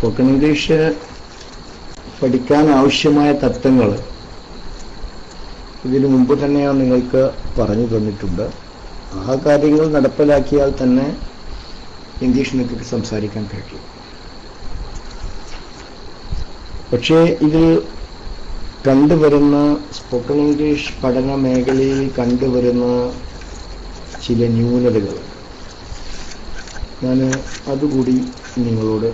Spoken English പഠിക്കാൻ ആവശ്യമായ തത്വങ്ങൾ ഇതിനു മുമ്പ് തന്നെ ഞാൻ നിങ്ങൾക്ക് പറഞ്ഞു തന്നിട്ടുണ്ട്. ആ കാര്യങ്ങൾ നടപ്പിലാക്കിയാൽ തന്നെ ഇംഗ്ലീഷ് നിങ്ങൾക്ക് സംസാരിക്കാൻ കഴിയും. പക്ഷേ ഇതിൽ കണ്ടുവരുന്ന സ്പോക്കൺ ഇംഗ്ലീഷ് പഠന മേഖലയിൽ കണ്ടുവരുന്ന ചില ന്യൂനതകൾ ഞാൻ അതുകൂടി നിങ്ങളോട്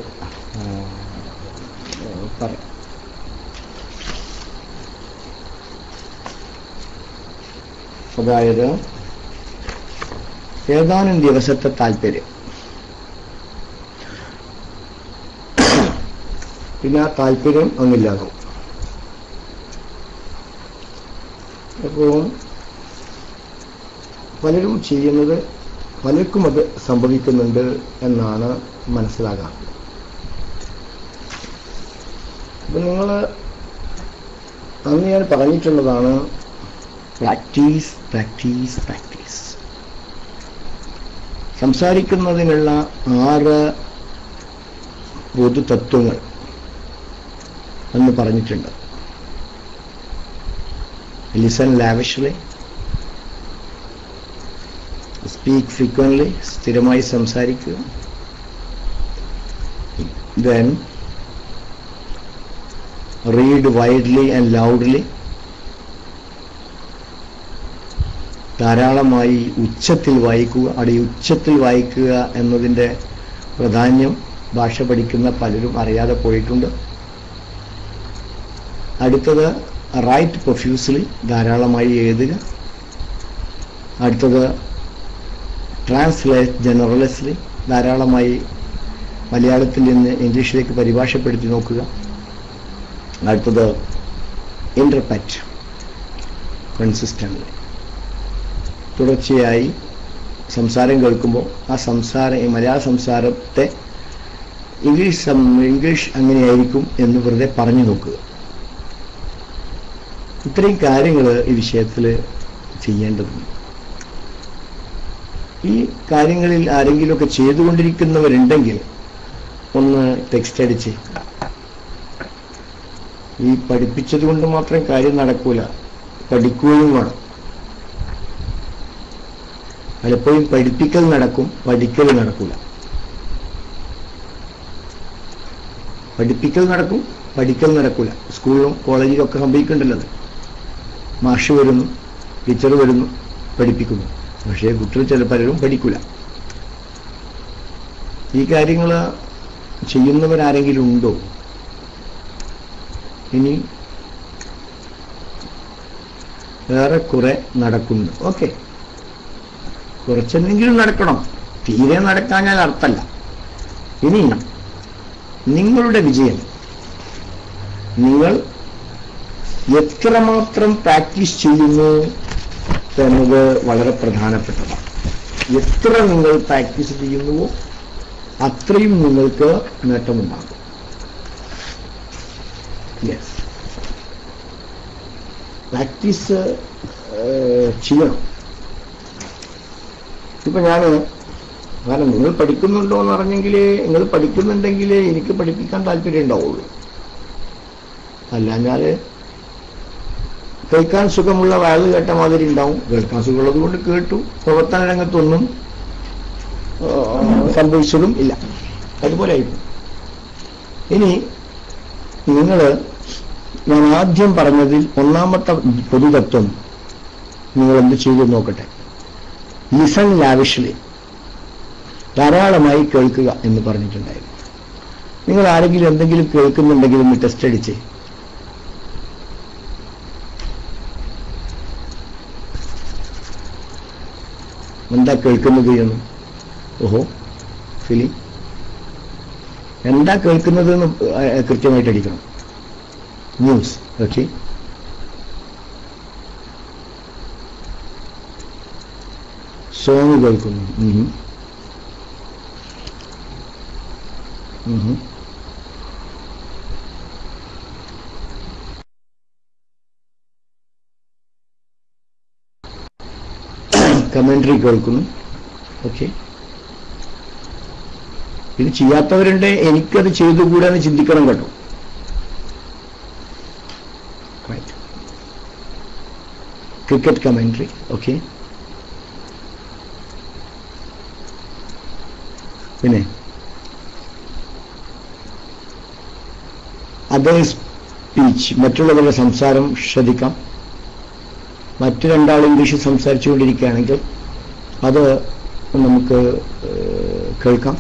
പറയാം. അതായത് ഏതാനും ദിവസത്തെ താല്പര്യം, പിന്നെ ആ താല്പര്യം ഒന്നില്ലാകും. അപ്പോൾ പലരും ചെയ്യുന്നത്, പലർക്കും അത് സംഭവിക്കുന്നുണ്ട് എന്നാണ് മനസ്സിലാകാം. അപ്പൊ നിങ്ങൾ അന്ന് ഞാൻ പറഞ്ഞിട്ടുള്ളതാണ്, പ്രാക്ടീസ് പ്രാക്ടീസ് പ്രാക്ടീസ്. സംസാരിക്കുന്നതിനുള്ള 6 പൊതു തത്വങ്ങൾ എന്ന് പറഞ്ഞിട്ടുണ്ട്. ലിസൺ ലാവിഷ്ലി, സ്പീക്ക് ഫ്രീക്വന്റ്ലി, സ്ഥിരമായി സംസാരിക്കുക. Then read widely and loudly, ധാരാളമായി ഉച്ചത്തിൽ വായിക്കുക. അവിടെ ഉച്ചത്തിൽ വായിക്കുക എന്നതിൻ്റെ പ്രാധാന്യം ഭാഷ പഠിക്കുന്ന പലരും അറിയാതെ പോയിട്ടുണ്ട്. അടുത്തത് റൈറ്റ് പ്രൊഫ്യൂസ്ലി, ധാരാളമായി എഴുതുക. അടുത്തത് ട്രാൻസ്ലേറ്റ് ജനറലസ്ലി, ധാരാളമായി മലയാളത്തിൽ നിന്ന് ഇംഗ്ലീഷിലേക്ക് പരിഭാഷപ്പെടുത്തി നോക്കുക. അടുത്തത് ഇന്റർപ്രറ്റ് കൺസിസ്റ്റന്റ്ലി, തുടർച്ചയായി സംസാരം കേൾക്കുമ്പോൾ ആ മലയാള സംസാരത്തെ ഇംഗ്ലീഷ് അങ്ങനെയായിരിക്കും എന്ന് വെറുതെ പറഞ്ഞു നോക്കുക. ഇത്രയും കാര്യങ്ങൾ ഈ വിഷയത്തിൽ ചെയ്യേണ്ടതുണ്ട്. ഈ കാര്യങ്ങളിൽ ആരെങ്കിലുമൊക്കെ ചെയ്തുകൊണ്ടിരിക്കുന്നവരുണ്ടെങ്കിൽ ഒന്ന് ടെക്സ്റ്റ് അടിച്ച്, ഈ പഠിപ്പിച്ചത് കൊണ്ട് മാത്രം കാര്യം നടക്കൂല, പഠിക്കുകയും വേണം. പലപ്പോഴും പഠിപ്പിക്കൽ നടക്കും, പഠിക്കൽ നടക്കൂല. പഠിപ്പിക്കൽ നടക്കും, പഠിക്കൽ നടക്കൂല. സ്കൂളിലും കോളേജിലും ഒക്കെ സംഭവിക്കുന്നുണ്ടല്ലോ. മാഷ് വരുന്നു, ടീച്ചർ വരുന്നു, പഠിപ്പിക്കുന്നു. പക്ഷേ കുട്ടികൾ പലരും പഠിക്കൂല. ഈ കാര്യങ്ങൾ ചെയ്യുന്നവരാരെങ്കിലും ഉണ്ടോ? ഇനി ഏറെക്കുറെ നടക്കുന്നു. ഓക്കെ, കുറച്ചെന്തെങ്കിലും നടക്കണം. തീരെ നടക്കാഞ്ഞാൽ അർത്ഥമല്ല. ഇനി നിങ്ങളുടെ വിജയം നിങ്ങൾ എത്രമാത്രം പ്രാക്ടീസ് ചെയ്യുന്നു എന്നത് വളരെ പ്രധാനപ്പെട്ടതാണ്. എത്ര നിങ്ങൾ പ്രാക്ടീസ് ചെയ്യുന്നുവോ അത്രയും നിങ്ങൾക്ക് നേട്ടമുണ്ടാകും. യെസ്, പ്രാക്ടീസ് ചെയ്യണം. ഇപ്പൊ കാരണം നിങ്ങൾ പഠിക്കുന്നുണ്ടോ എന്ന് പറഞ്ഞെങ്കിലേ, നിങ്ങൾ പഠിക്കുന്നുണ്ടെങ്കിലേ എനിക്ക് പഠിപ്പിക്കാൻ താല്പര്യം ഉണ്ടാവുള്ളൂ. അല്ലാഞ്ഞാല് കേൾക്കാൻ സുഖമുള്ള വയല് കേട്ട മാതിരി ഉണ്ടാവും. കേൾക്കാൻ സുഖമുള്ളത് കൊണ്ട് കേട്ടു, പ്രവർത്തന രംഗത്തൊന്നും സംഭവിച്ചതും ഇല്ല. അതുപോലെ ആയിപ്പോ. ഇനി ഞാൻ ആദ്യം പറഞ്ഞതിൽ ഒന്നാമത്തെ പൊതുതത്വം നിങ്ങൾ എന്ത് ചെയ്തു നോക്കട്ടെ. ലിസൺ ലാവിഷ്ലി, ധാരാളമായി കേൾക്കുക എന്ന് പറഞ്ഞിട്ടുണ്ടായിരുന്നു. നിങ്ങൾ ആരെങ്കിലും എന്തെങ്കിലും കേൾക്കുന്നുണ്ടെങ്കിൽ ഒന്ന് ടെസ്റ്റ് അടിച്ച് എന്താ കേൾക്കുന്നത് എന്ന്. ഓഹോ, ഫിലിം എന്താ കേൾക്കുന്നത് എന്ന് കൃത്യമായിട്ട് അടിക്കണം. News, okay. സോങ് കേൾക്കുന്നു. കമന്ററി കേൾക്കുന്നു. ഓക്കെ, പിന്നെ ചെയ്യാത്തവരുണ്ട്, എനിക്കത് ചെയ്തുകൂടാന്ന് ചിന്തിക്കണം കേട്ടോ. Cricket commentary, okay. പിന്നെ അതർ സ്പീച്ച്, മറ്റുള്ളവരുടെ സംസാരം ശ്രദ്ധിക്കാം. മറ്റു രണ്ടാൾ ഇംഗ്ലീഷ് സംസാരിച്ചുകൊണ്ടിരിക്കുകയാണെങ്കിൽ അത് നമുക്ക് കേൾക്കാം.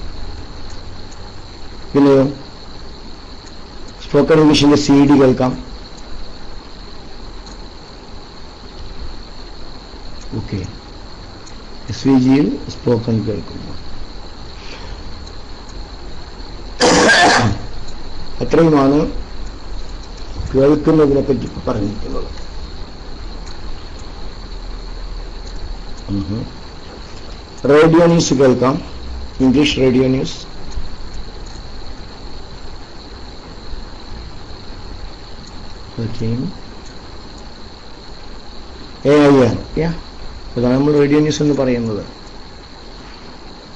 പിന്നെ സ്പോക്കൺ ഇംഗ്ലീഷിന്റെ CD കേൾക്കാം. ഓക്കെ, SVGയിൽ സ്പോക്കൺ കേൾക്കുന്നു. അത്രയുമാണ് കേൾക്കുന്നതിനെ പറ്റി പറഞ്ഞിരിക്കുന്നത്. റേഡിയോ ന്യൂസ് കേൾക്കാം, English radio news. Okay, AIR, അതാണ് നമ്മൾ റേഡിയോ ന്യൂസ് എന്ന് പറയുന്നത്.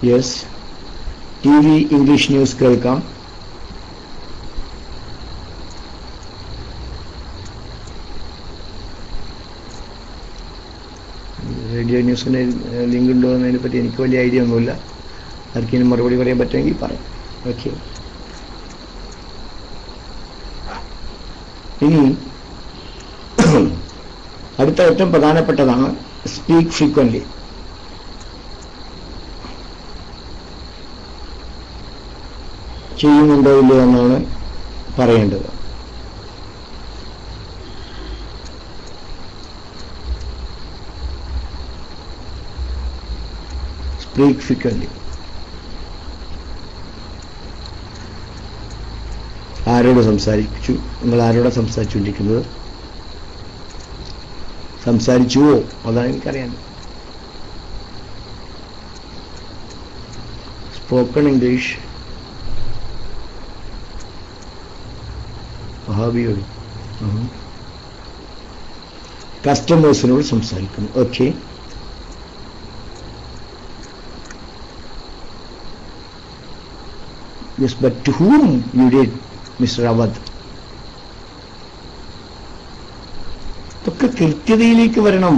യെസ്, TV ഇംഗ്ലീഷ് ന്യൂസ് കേൾക്കാം. റേഡിയോ ന്യൂസിന് ലിങ്ക് ഉണ്ടോ എന്നതിനെ പറ്റി എനിക്ക് വലിയ ഐഡിയ ഒന്നുമില്ല. ആർക്കെങ്കിലും മറുപടി പറയാൻ പറ്റുമെങ്കിൽ പറയാം. ഓക്കെ, ഇനി അടുത്ത ഏറ്റവും പ്രധാനപ്പെട്ടതാണ് സ്പീക്ക് ഫ്രീക്വന്റ്ലി. ചെയ്യുന്നുണ്ടോ ഇല്ലയോ എന്നാണ് പറയേണ്ടത്. Speak frequently. ആരോട് സംസാരിച്ചു? നിങ്ങൾ ആരോടാ സംസാരിച്ചുകൊണ്ടിരിക്കുന്നത്? സംസാരിച്ചുവോ? അതാണ് എനിക്കറിയാൻ. സ്പോക്കൺ ഇംഗ്ലീഷ് മഹാബിയോട്, കസ്റ്റമേഴ്സിനോട് സംസാരിക്കുന്നു. Okay, yes, but to whom you did, Mr. Awad? ഇതൊക്കെ കൃത്യതയിലേക്ക് വരണം.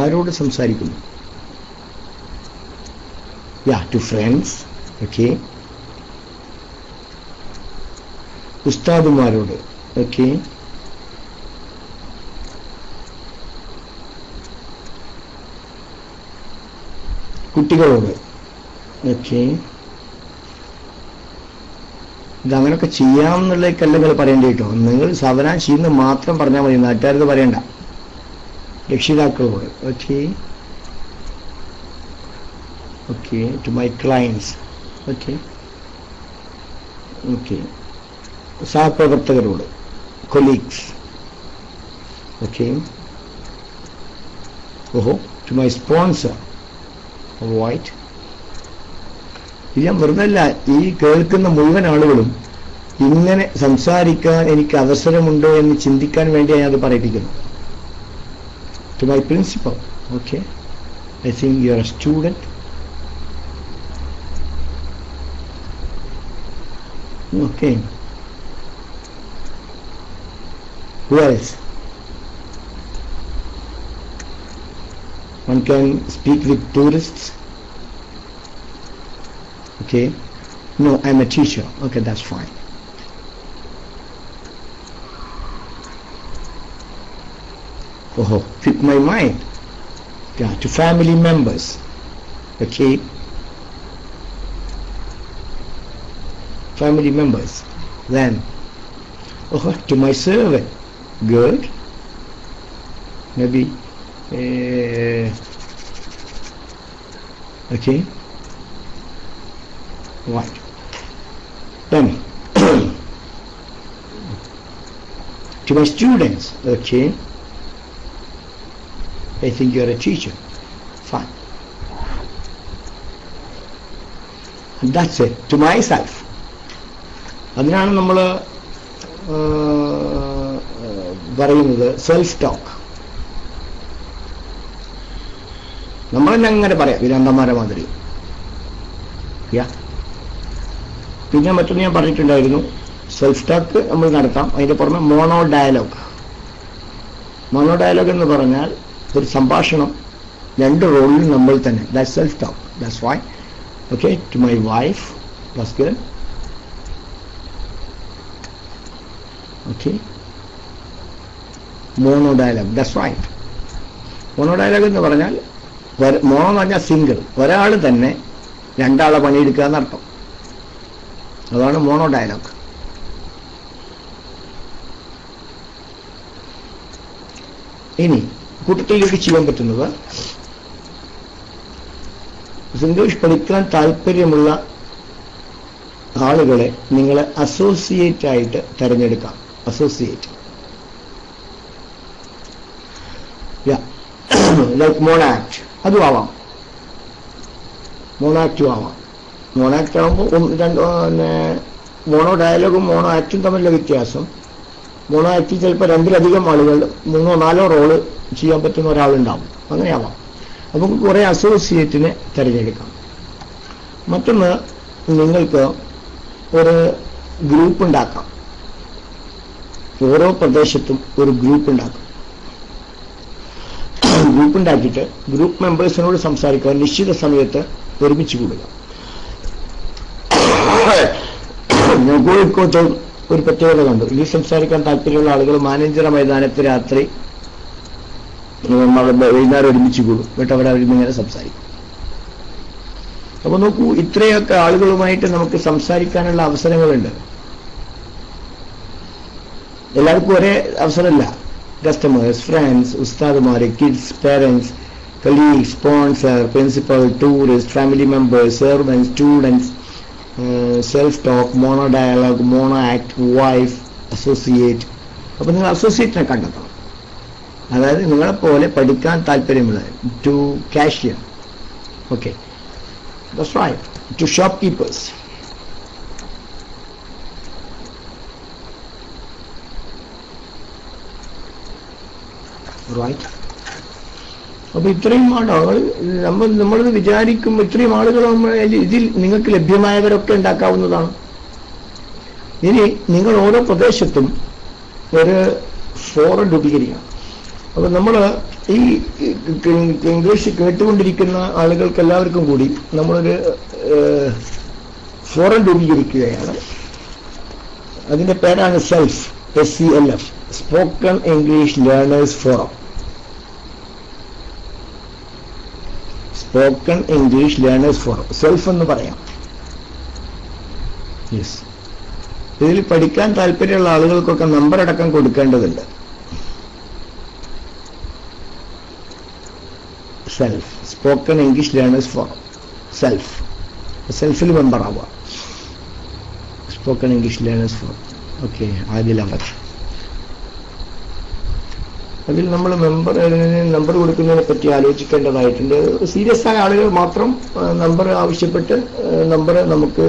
ആരോട് സംസാരിക്കുന്നു? to friends. ഓക്കെ, ഉസ്താദുമാരോട്. ഓക്കെ, കുട്ടികളോട്. ഓക്കെ, ഇതങ്ങനൊക്കെ ചെയ്യാമെന്നുള്ള കല്ലുകൾ പറയേണ്ടി കേട്ടോ. നിങ്ങൾ സാവധാനം ചെയ്യുന്ന മാത്രം പറഞ്ഞാൽ മതി, നാട്ടുകാരത് പറയണ്ട. രക്ഷിതാക്കളോട്. Okay, okay, to my clients. Okay, okay, സഹപ്രവർത്തകരോട്, colleagues. Okay, to my sponsor. Right. ഇത് ഞാൻ വെറുതല്ല, ഈ കേൾക്കുന്ന മുഴുവൻ ആളുകളും ഇങ്ങനെ സംസാരിക്കാൻ എനിക്ക് അവസരമുണ്ടോ എന്ന് ചിന്തിക്കാൻ വേണ്ടിയാണ് ഞാൻ അത് പറയിപ്പിക്കുന്നത്. To my principal. Okay, I think you are a student. Okay, who else? One can speak with tourists. Okay, no, I'm a teacher. Okay, that's fine. Fit my mind. To family members. Okay, family members. Then to my servant. Good. Maybe okay, right. Then to my students. Okay, I think you're a teacher. Fine. And that's it. To myself. അതിനാണ് നമ്മൾ പറയുന്നത് self talk. നമ്മൾ തന്നെ അങ്ങനെ പറയാം, വിരണ്ടന്മാരെ മാതിരി. യാ. പിന്നെ മറ്റൊന്ന് ഞാൻ പറഞ്ഞിട്ടുണ്ടായിരുന്നു, സെൽഫ് ടോക്ക് നമ്മൾ നടത്താം. അതിന്റെ പുറമെ മോണോ ഡയലോഗ്. മോണോ ഡയലോഗ് എന്ന് പറഞ്ഞാൽ ഒരു സംഭാഷണം, രണ്ട് റോളിൽ നമ്മൾ തന്നെ. That's self talk. That's why okay to my wife that's good. Okay, mono dialogue. That's right. Mono dialogue എന്ന് പറഞ്ഞാൽ മോണോ എന്ന് പറഞ്ഞാൽ സിംഗിൾ, ഒരാൾ തന്നെ രണ്ടാളെ പണിയെടുക്കുക എന്നർത്ഥം. അതാണ് മോണോ ഡയലോഗ്. ഇനി കൂട്ടത്തിലേക്ക് ചെയ്യാൻ പറ്റുന്നത്, ഇംഗ്ലീഷ് പഠിക്കാൻ താല്പര്യമുള്ള ആളുകളെ നിങ്ങൾ അസോസിയേറ്റ് ആയിട്ട് തിരഞ്ഞെടുക്കാം. അസോസിയേറ്റ് ലൈക്ക് മോണാക്ട്, അതും ആവാം. മോണാക്റ്റും ആവാം. മോണാക്ട് ആകുമ്പോൾ മോണോ ഡയലോഗും മോണോ ആക്റ്റും തമ്മിലുള്ള വ്യത്യാസം, മോണോ ആക്റ്റിൽ ചിലപ്പോൾ രണ്ടിലധികം ആളുകൾ 3-4 റോള് ചെയ്യാൻ പറ്റുന്ന ഒരാളുണ്ടാവും. അങ്ങനെയാവാം. അപ്പം കുറെ അസോസിയേറ്റിനെ തിരഞ്ഞെടുക്കാം. മറ്റൊന്ന്, നിങ്ങൾക്ക് ഒരു ഗ്രൂപ്പ് ഉണ്ടാക്കാം. ഓരോ പ്രദേശത്തും ഒരു ഗ്രൂപ്പ് ഉണ്ടാക്കാം. ഗ്രൂപ്പ് ഉണ്ടാക്കിയിട്ട് ഗ്രൂപ്പ് മെമ്പേഴ്സിനോട് സംസാരിക്കാൻ നിശ്ചിത സമയത്ത് ഒരുമിച്ച് കൂടുക. ഞാൻ കോഴിക്കോട്ട് ഒരു പ്രത്യേകത കണ്ടു. ഈ സംസാരിക്കാൻ താല്പര്യമുള്ള ആളുകൾ മാനേജർ മൈതാനത്ത് രാത്രി വൈകുന്നേരം ഒരുമിച്ച് കൂടും. എന്നിട്ട് അവിടെ ഇങ്ങനെ സംസാരിക്കും. അപ്പൊ നോക്കൂ, ഇത്രയൊക്കെ ആളുകളുമായിട്ട് നമുക്ക് സംസാരിക്കാനുള്ള അവസരങ്ങളുണ്ട്. എല്ലാവർക്കും ഒരേ അവസരമല്ല. കസ്റ്റമേഴ്സ്, ഫ്രണ്ട്സ്, ഉസ്താദുമാര്, kids, parents, colleagues, sponsor, principal, tourists, family members, servants, students, self-talk, mono-dialogue, mono-act, wife, associate. അപ്പോൾ നിങ്ങൾ അസോസിയേറ്റിനെ കണ്ടെത്തണം. അതായത് നിങ്ങളെപ്പോലെ പഠിക്കാൻ താല്പര്യമുള്ള two cashier, okay, that's right, two shopkeepers. Right. അപ്പൊ ഇത്രയും ആളുകൾ നമ്മളിത് വിചാരിക്കും, ഇത്രയും ആളുകൾ ഇതിൽ നിങ്ങൾക്ക് ലഭ്യമായവരൊക്കെ ഉണ്ടാക്കാവുന്നതാണ്. ഇനി നിങ്ങൾ ഓരോ പ്രദേശത്തും ഒരു ഫോറം രൂപീകരിക്കണം. അപ്പൊ നമ്മൾ ഈ ഇംഗ്ലീഷ് കേട്ടുകൊണ്ടിരിക്കുന്ന ആളുകൾക്ക് എല്ലാവർക്കും കൂടി നമ്മളൊരു ഫോറം രൂപീകരിക്കുകയാണ്. അതിന്റെ പേരാണ് self, SELF, spoken English learners forum. Spoken English learners forum, self എന്ന് പറയാം. യെസ്. ഇതിൽ പഠിക്കാൻ താല്പര്യമുള്ള ആളുകൾക്കൊക്കെ നമ്പർ അടക്കം കൊടുക്കേണ്ടതുണ്ട്. Self, spoken English learners forum, self. സെൽഫിൽ മെമ്പർ ആവുക. Spoken English learners forum. Okay, Adil Ahmad. അതിൽ നമ്മൾ നമ്പർ കൊടുക്കുന്നതിനെ പറ്റി ആലോചിക്കേണ്ടതായിട്ടുണ്ട്. സീരിയസ് ആയ ആളുകൾ മാത്രം നമ്പർ ആവശ്യപ്പെട്ട് നമ്പർ നമുക്ക്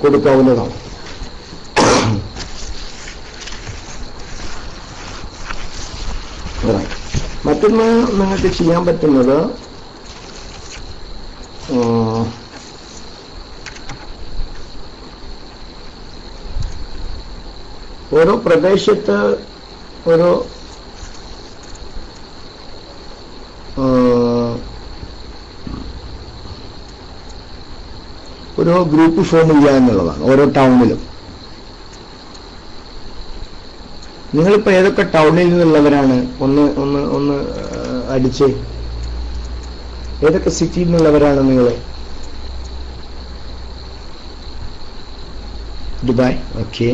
കൊടുക്കാവുന്നതാണ്. മറ്റൊന്ന് നിങ്ങൾക്ക് ചെയ്യാൻ പറ്റുന്നത്, ഓരോ പ്രദേശത്ത് ഒരു ഗ്രൂപ്പ് ഫോം ചെയ്യുക എന്നുള്ളതാണ്. ഓരോ ടൗണിലും. നിങ്ങളിപ്പോ ഏതൊക്കെ ടൗണിൽ നിന്നുള്ളവരാണ്? ഒന്ന് അടിച്ച്, ഏതൊക്കെ സിറ്റിയിൽ നിന്നുള്ളവരാണ് നിങ്ങൾ? Dubai, okay.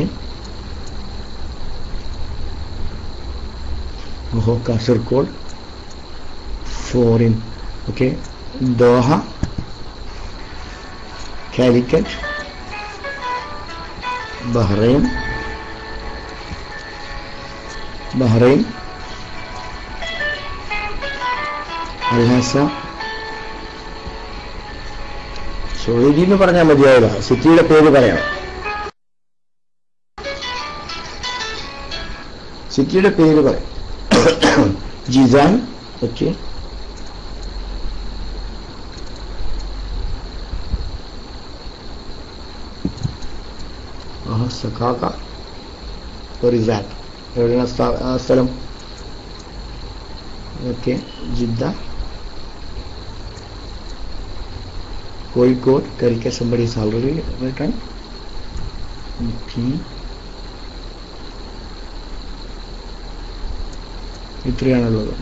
Kasaragod, foreign, okay. Doha, Calicut, Bahrain, Alhasa. Saudi എന്ന് പറഞ്ഞാൽ മതിയാവില്ല, സിറ്റിയുടെ പേര് പറയണം. സിറ്റിയുടെ പേര് പറയാം. Jizan, okay. Sakaka. Where is that? എവിടെയാണ് ആ സ്ഥലം? Okay, Jeddah, Kozhikode. കരിക്ക somebody is already written. ഇത്രയാണുള്ളത്.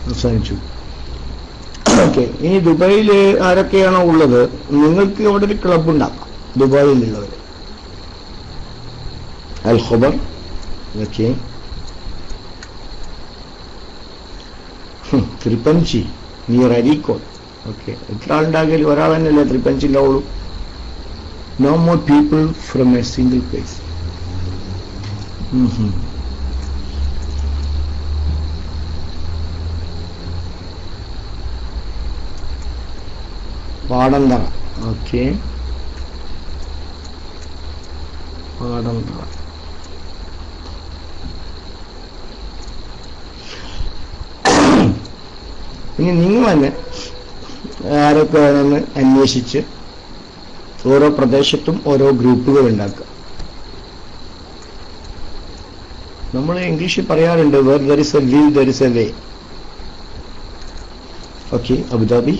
അവസാനിച്ചു. ഓക്കെ, ഇനി ദുബായിൽ ആരൊക്കെയാണോ ഉള്ളത്, നിങ്ങൾക്ക് അവിടെ ഒരു ക്ലബ് ഉണ്ടാക്കാം. ദുബായിലുള്ളവർ Al Khobar. Okay, Thrippanchi near Areekode. Okay, എത്ര ആളുണ്ടാകില്ല? ഒരാൾ തന്നെയല്ലേ ത്രിപ്പഞ്ചി ഉണ്ടാവുള്ളൂ. No more people from a single place. Padanthara. Okay, Padanthara. ഇനി നിങ്ങൾ തന്നെ ആരൊക്കെ വേണമെന്ന് അന്വേഷിച്ച് ഓരോ പ്രദേശത്തും ഓരോ ഗ്രൂപ്പുകൾ ഉണ്ടാക്കുക. നമ്മൾ ഇംഗ്ലീഷിൽ പറയാറുണ്ട് where there is a will there is a way. Okay, Abu Dhabi.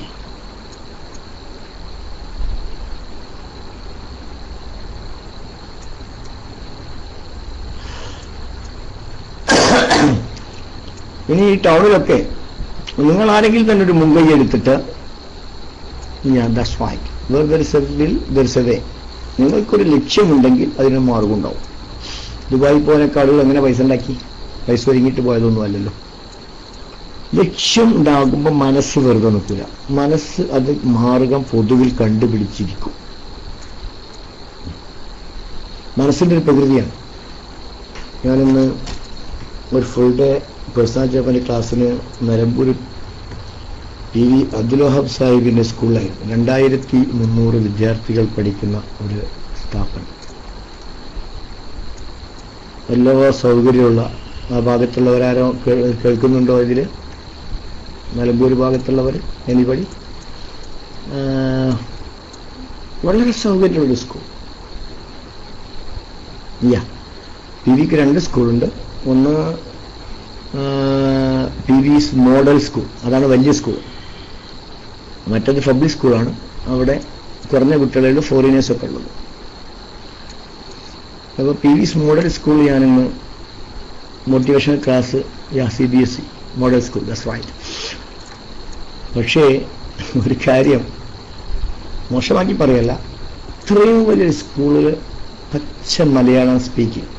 ഇനി ഈ ടൗണിലൊക്കെ നിങ്ങൾ ആരെങ്കിലും തന്നെ ഒരു മുൻകൈ എടുത്തിട്ട് that's right, where there is a will there is a way. നിങ്ങൾക്കൊരു ലക്ഷ്യമുണ്ടെങ്കിൽ അതിന് മാർഗം ഉണ്ടാവും. ദുബായി പോകാനൊക്കെ ആളുകൾ എങ്ങനെ പൈസ ഉണ്ടാക്കി? പൈസ ഒരുങ്ങിയിട്ട് പോയതൊന്നും അല്ലല്ലോ. ലക്ഷ്യം ഉണ്ടാകുമ്പോൾ മനസ്സ് വെറുതെ നിൽക്കില്ല. മനസ്സ് അത് മാർഗം പൊതുവിൽ കണ്ടുപിടിച്ചിരിക്കും. മനസ്സിന്റെ ഒരു പ്രകൃതിയാണ്. ഞാനിന്ന് ഒരു ഫുൾ ഡേ പേഴ്സണൽ ജപ്പാന്റെ ക്ലാസ്സിന് നിലമ്പൂർ PV അബ്ദുൽ വഹാബ് സാഹിബിന്റെ സ്കൂളിലായിരുന്നു. 2300 വിദ്യാർത്ഥികൾ പഠിക്കുന്ന ഒരു സ്ഥാപനം. എല്ലാ സൗകര്യമുള്ള. ആ ഭാഗത്തുള്ളവരാരോ കേൾക്കുന്നുണ്ടോ ഇതില്? നിലമ്പൂർ ഭാഗത്തുള്ളവർ എനിബടി? വളരെ സൗകര്യമുള്ള സ്കൂൾ. PVക്ക് 2 സ്കൂളുണ്ട്. ഒന്ന് PV's മോഡൽ സ്കൂൾ, അതാണ് വലിയ സ്കൂൾ. മറ്റത് പബ്ലിക് സ്കൂളാണ്. അവിടെ കുറഞ്ഞ കുട്ടികളുടെ ഫോറിനേഴ്സ് ഒക്കെ ഉള്ളത്. അപ്പോൾ PV's മോഡൽ സ്കൂൾ ഞാനിന്ന് motivational class CBSE model school, that's right. പക്ഷേ ഒരു കാര്യം മോശമാക്കി പറയല്ല, ഇത്രയും വലിയ സ്കൂളിൽ പച്ച മലയാളം സ്പീക്കിംഗ്,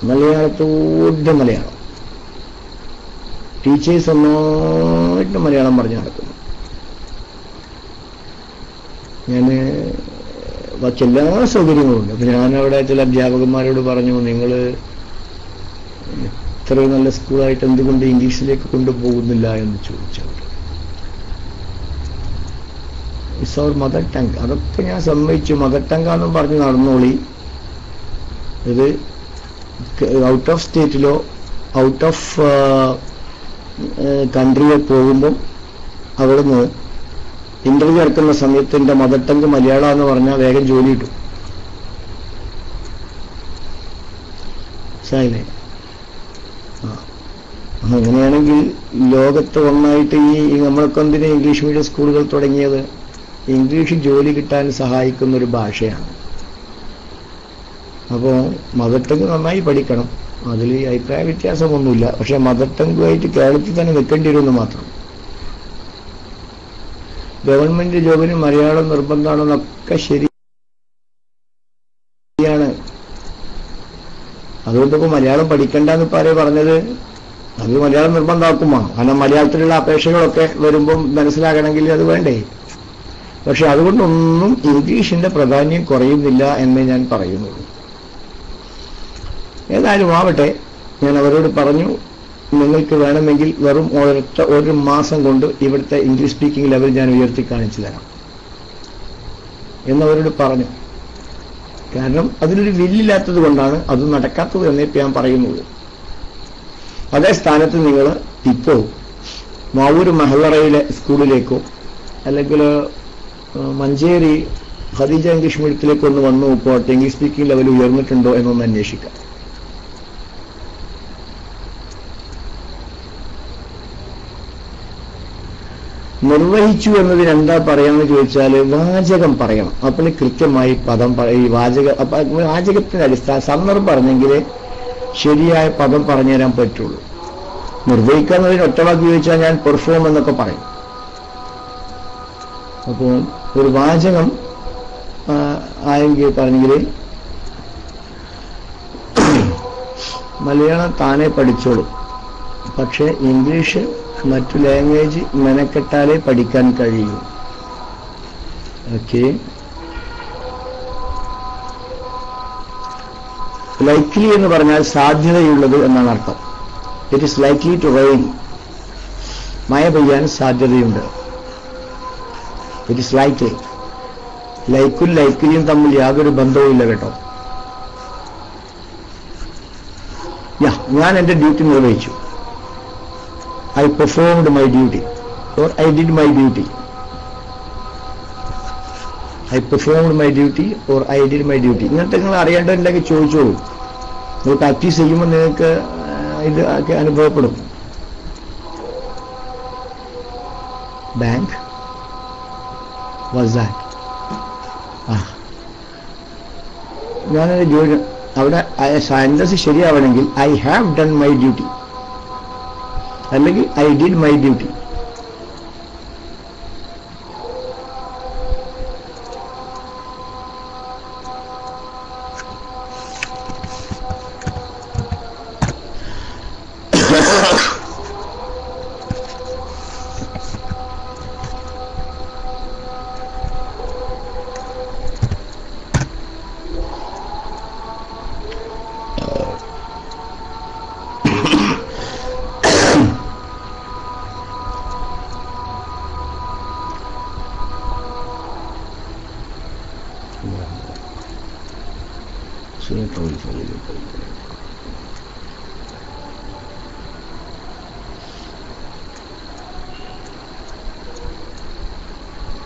മലയാളത്തോടെ മലയാളം, ടീച്ചേഴ്സ് ഒന്നായിട്ട് മലയാളം പറഞ്ഞു നടക്കുന്നു. ഞാൻ ബാക്കി എല്ലാ സൗകര്യങ്ങളും ഉണ്ട്. അപ്പം ഞാനവിടെ ചില അധ്യാപകന്മാരോട് പറഞ്ഞു, നിങ്ങൾ ഇത്രയും നല്ല സ്കൂളായിട്ട് എന്തുകൊണ്ട് ഇംഗ്ലീഷിലേക്ക് കൊണ്ടുപോകുന്നില്ല എന്ന് ചോദിച്ചവർ. It's our mother tongue. അതൊക്കെ ഞാൻ സമ്മതിച്ചു. മദർ ടങ്ങാന്നും പറഞ്ഞ് നടന്നോളി. ഇത് ഔട്ട് ഓഫ് സ്റ്റേറ്റിലോ ഔട്ട് ഓഫ് കൺട്രിയോ പോകുമ്പം അവിടുന്ന് ഇന്റർവ്യൂ ഇറക്കുന്ന സമയത്ത് എൻ്റെ മദർ ടങ് മലയാളം എന്ന് പറഞ്ഞാൽ വേഗം ജോലി കിട്ടും. മനസ്സിലായില്ലേ? അങ്ങനെയാണെങ്കിൽ ലോകത്ത് ഒന്നായിട്ട് ഈ നമ്മളൊക്കെ എന്തിനാ ഇംഗ്ലീഷ് മീഡിയം സ്കൂളുകൾ തുടങ്ങിയത്? ഇംഗ്ലീഷ് ജോലി കിട്ടാൻ സഹായിക്കുന്ന ഒരു ഭാഷയാണ്. അപ്പോൾ മദർ ടങ് നന്നായി പഠിക്കണം. അതിൽ അഭിപ്രായ വ്യത്യാസമൊന്നുമില്ല. പക്ഷെ മദർ ടങ്ങുമായിട്ട് കേരളത്തിൽ തന്നെ നിൽക്കേണ്ടി വരുമെന്ന് മാത്രം. ഗവൺമെന്റ് ജോബിന് മലയാളം നിർബന്ധമാണെന്നൊക്കെ ശരിയാണ്. അതുകൊണ്ടിപ്പോൾ മലയാളം പഠിക്കണ്ടെന്ന് ഇപ്പം ആരെയും പറഞ്ഞത്? അത് മലയാളം നിർബന്ധമാക്കുമോ? കാരണം മലയാളത്തിലുള്ള അപേക്ഷകളൊക്കെ വരുമ്പം മനസ്സിലാകണമെങ്കിൽ അത് വേണ്ടേ? പക്ഷെ അതുകൊണ്ടൊന്നും ഇംഗ്ലീഷിന്റെ പ്രാധാന്യം കുറയുന്നില്ല എന്നേ ഞാൻ പറയുന്നുള്ളൂ. ഏതായാലും ആവട്ടെ, ഞാൻ അവരോട് പറഞ്ഞു, നിങ്ങൾക്ക് വേണമെങ്കിൽ വെറും ഒരു മാസം കൊണ്ട് ഇവിടുത്തെ ഇംഗ്ലീഷ് സ്പീക്കിംഗ് ലെവൽ ഞാൻ ഉയർത്തി കാണിച്ചു തരാം എന്നവരോട് പറഞ്ഞു. കാരണം അതിലൊരു വില്ലില്ലാത്തത് കൊണ്ടാണ് അത് നടക്കാത്തത് എന്നേ ഞാൻ പറയുന്നുള്ളൂ. അതേ സ്ഥാനത്ത് നിങ്ങൾ ഇപ്പോൾ മാവൂര് മഹല്ലറയിലെ സ്കൂളിലേക്കോ അല്ലെങ്കിൽ മഞ്ചേരി ഖദീജ ഇംഗ്ലീഷ് മീഡിയത്തിലേക്ക് ഒന്ന് വന്നു നോക്കുവാട്ടെ, ഇംഗ്ലീഷ് സ്പീക്കിംഗ് ലെവൽ ഉയർന്നിട്ടുണ്ടോ എന്നൊന്ന് അന്വേഷിക്കാം. നിർവഹിച്ചു എന്നതിന് എന്താ പറയാമെന്ന് ചോദിച്ചാൽ വാചകം പറയണം. അപ്പോൾ കൃത്യമായി പദം ഈ വാചകത്തിന്റെ അടിസ്ഥാന സന്ദർഭം പറഞ്ഞെങ്കിൽ ശരിയായ പദം പറഞ്ഞു തരാൻ പറ്റുള്ളൂ. നിർവഹിക്കുന്നതിന് ഒറ്റവാക്കി ചോദിച്ചാൽ ഞാൻ പെർഫോം എന്നൊക്കെ പറയും. അപ്പോൾ ഒരു വാചകം ആയെങ്കിൽ പറഞ്ഞെങ്കിൽ മലയാളം താനെ പഠിച്ചോളൂ, പക്ഷെ ഇംഗ്ലീഷ് മറ്റു ലാംഗ്വേജ് മെനക്കെട്ടാലേ പഠിക്കാൻ കഴിയൂ. ഓക്കെ. ലൈക്ലി എന്ന് പറഞ്ഞാൽ സാധ്യതയുള്ളത് എന്നാണ് അർത്ഥം. It is likely to rain. മഴ പെയ്യാൻ സാധ്യതയുണ്ട്. It is likely. ലൈക്കും ലൈക്ലിയും തമ്മിൽ യാതൊരു ബന്ധവുമില്ല കേട്ടോ. ഞാൻ എന്റെ ഡ്യൂട്ടി നിർവഹിച്ചു. I performed my duty or I did my duty. I performed my duty or I did my duty. ഇങ്ങനത്തെ നിങ്ങൾ അറിയേണ്ടതുണ്ടെങ്കിൽ ചോദിച്ചോളൂ. നിങ്ങൾ പ്രാക്ടീസ് ചെയ്യുമ്പോൾ നിങ്ങൾക്ക് ഇത് ഒക്കെ അനുഭവപ്പെടും. Bank was that. ഞാനൊരു ജോലി അവിടെ സെന്റൻസ് ശരിയാവണമെങ്കിൽ I have done my duty അല്ലെങ്കിൽ I did my duty.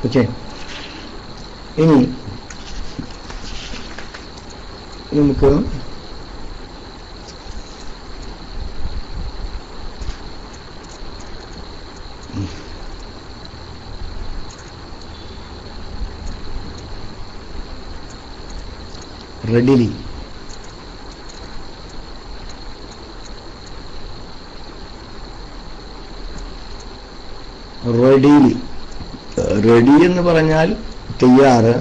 Okay. ഇനി നമുക്ക് റെഡിലി റെഡിലി റെഡി എന്ന് പറഞ്ഞാൽ തയ്യാറ്,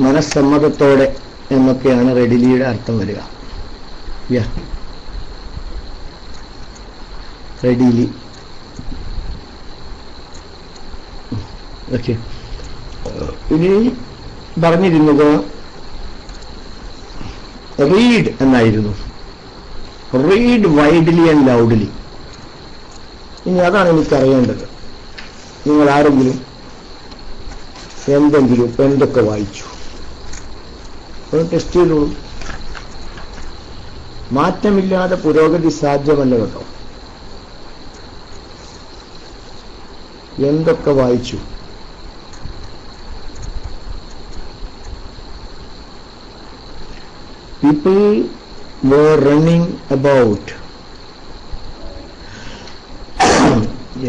മനസ്സമ്മതത്തോടെ എന്നൊക്കെയാണ് റെഡിലിയുടെ അർത്ഥം വരിക. റെഡിലി. ഓക്കെ. ഇനി പറഞ്ഞിരുന്നത് റീഡ് എന്നായിരുന്നു. Read widely and loudly. ഇനി അതാണ് എനിക്കറിയേണ്ടത്. നിങ്ങൾ ആരെങ്കിലും എന്തൊക്കെ വായിച്ചു അത് ടെസ്റ്റ് ചെയ്തോളൂ. മാറ്റമില്ലാതെ പുരോഗതി സാധ്യമല്ല കേട്ടോ. എന്തൊക്കെ വായിച്ചു? People were running about.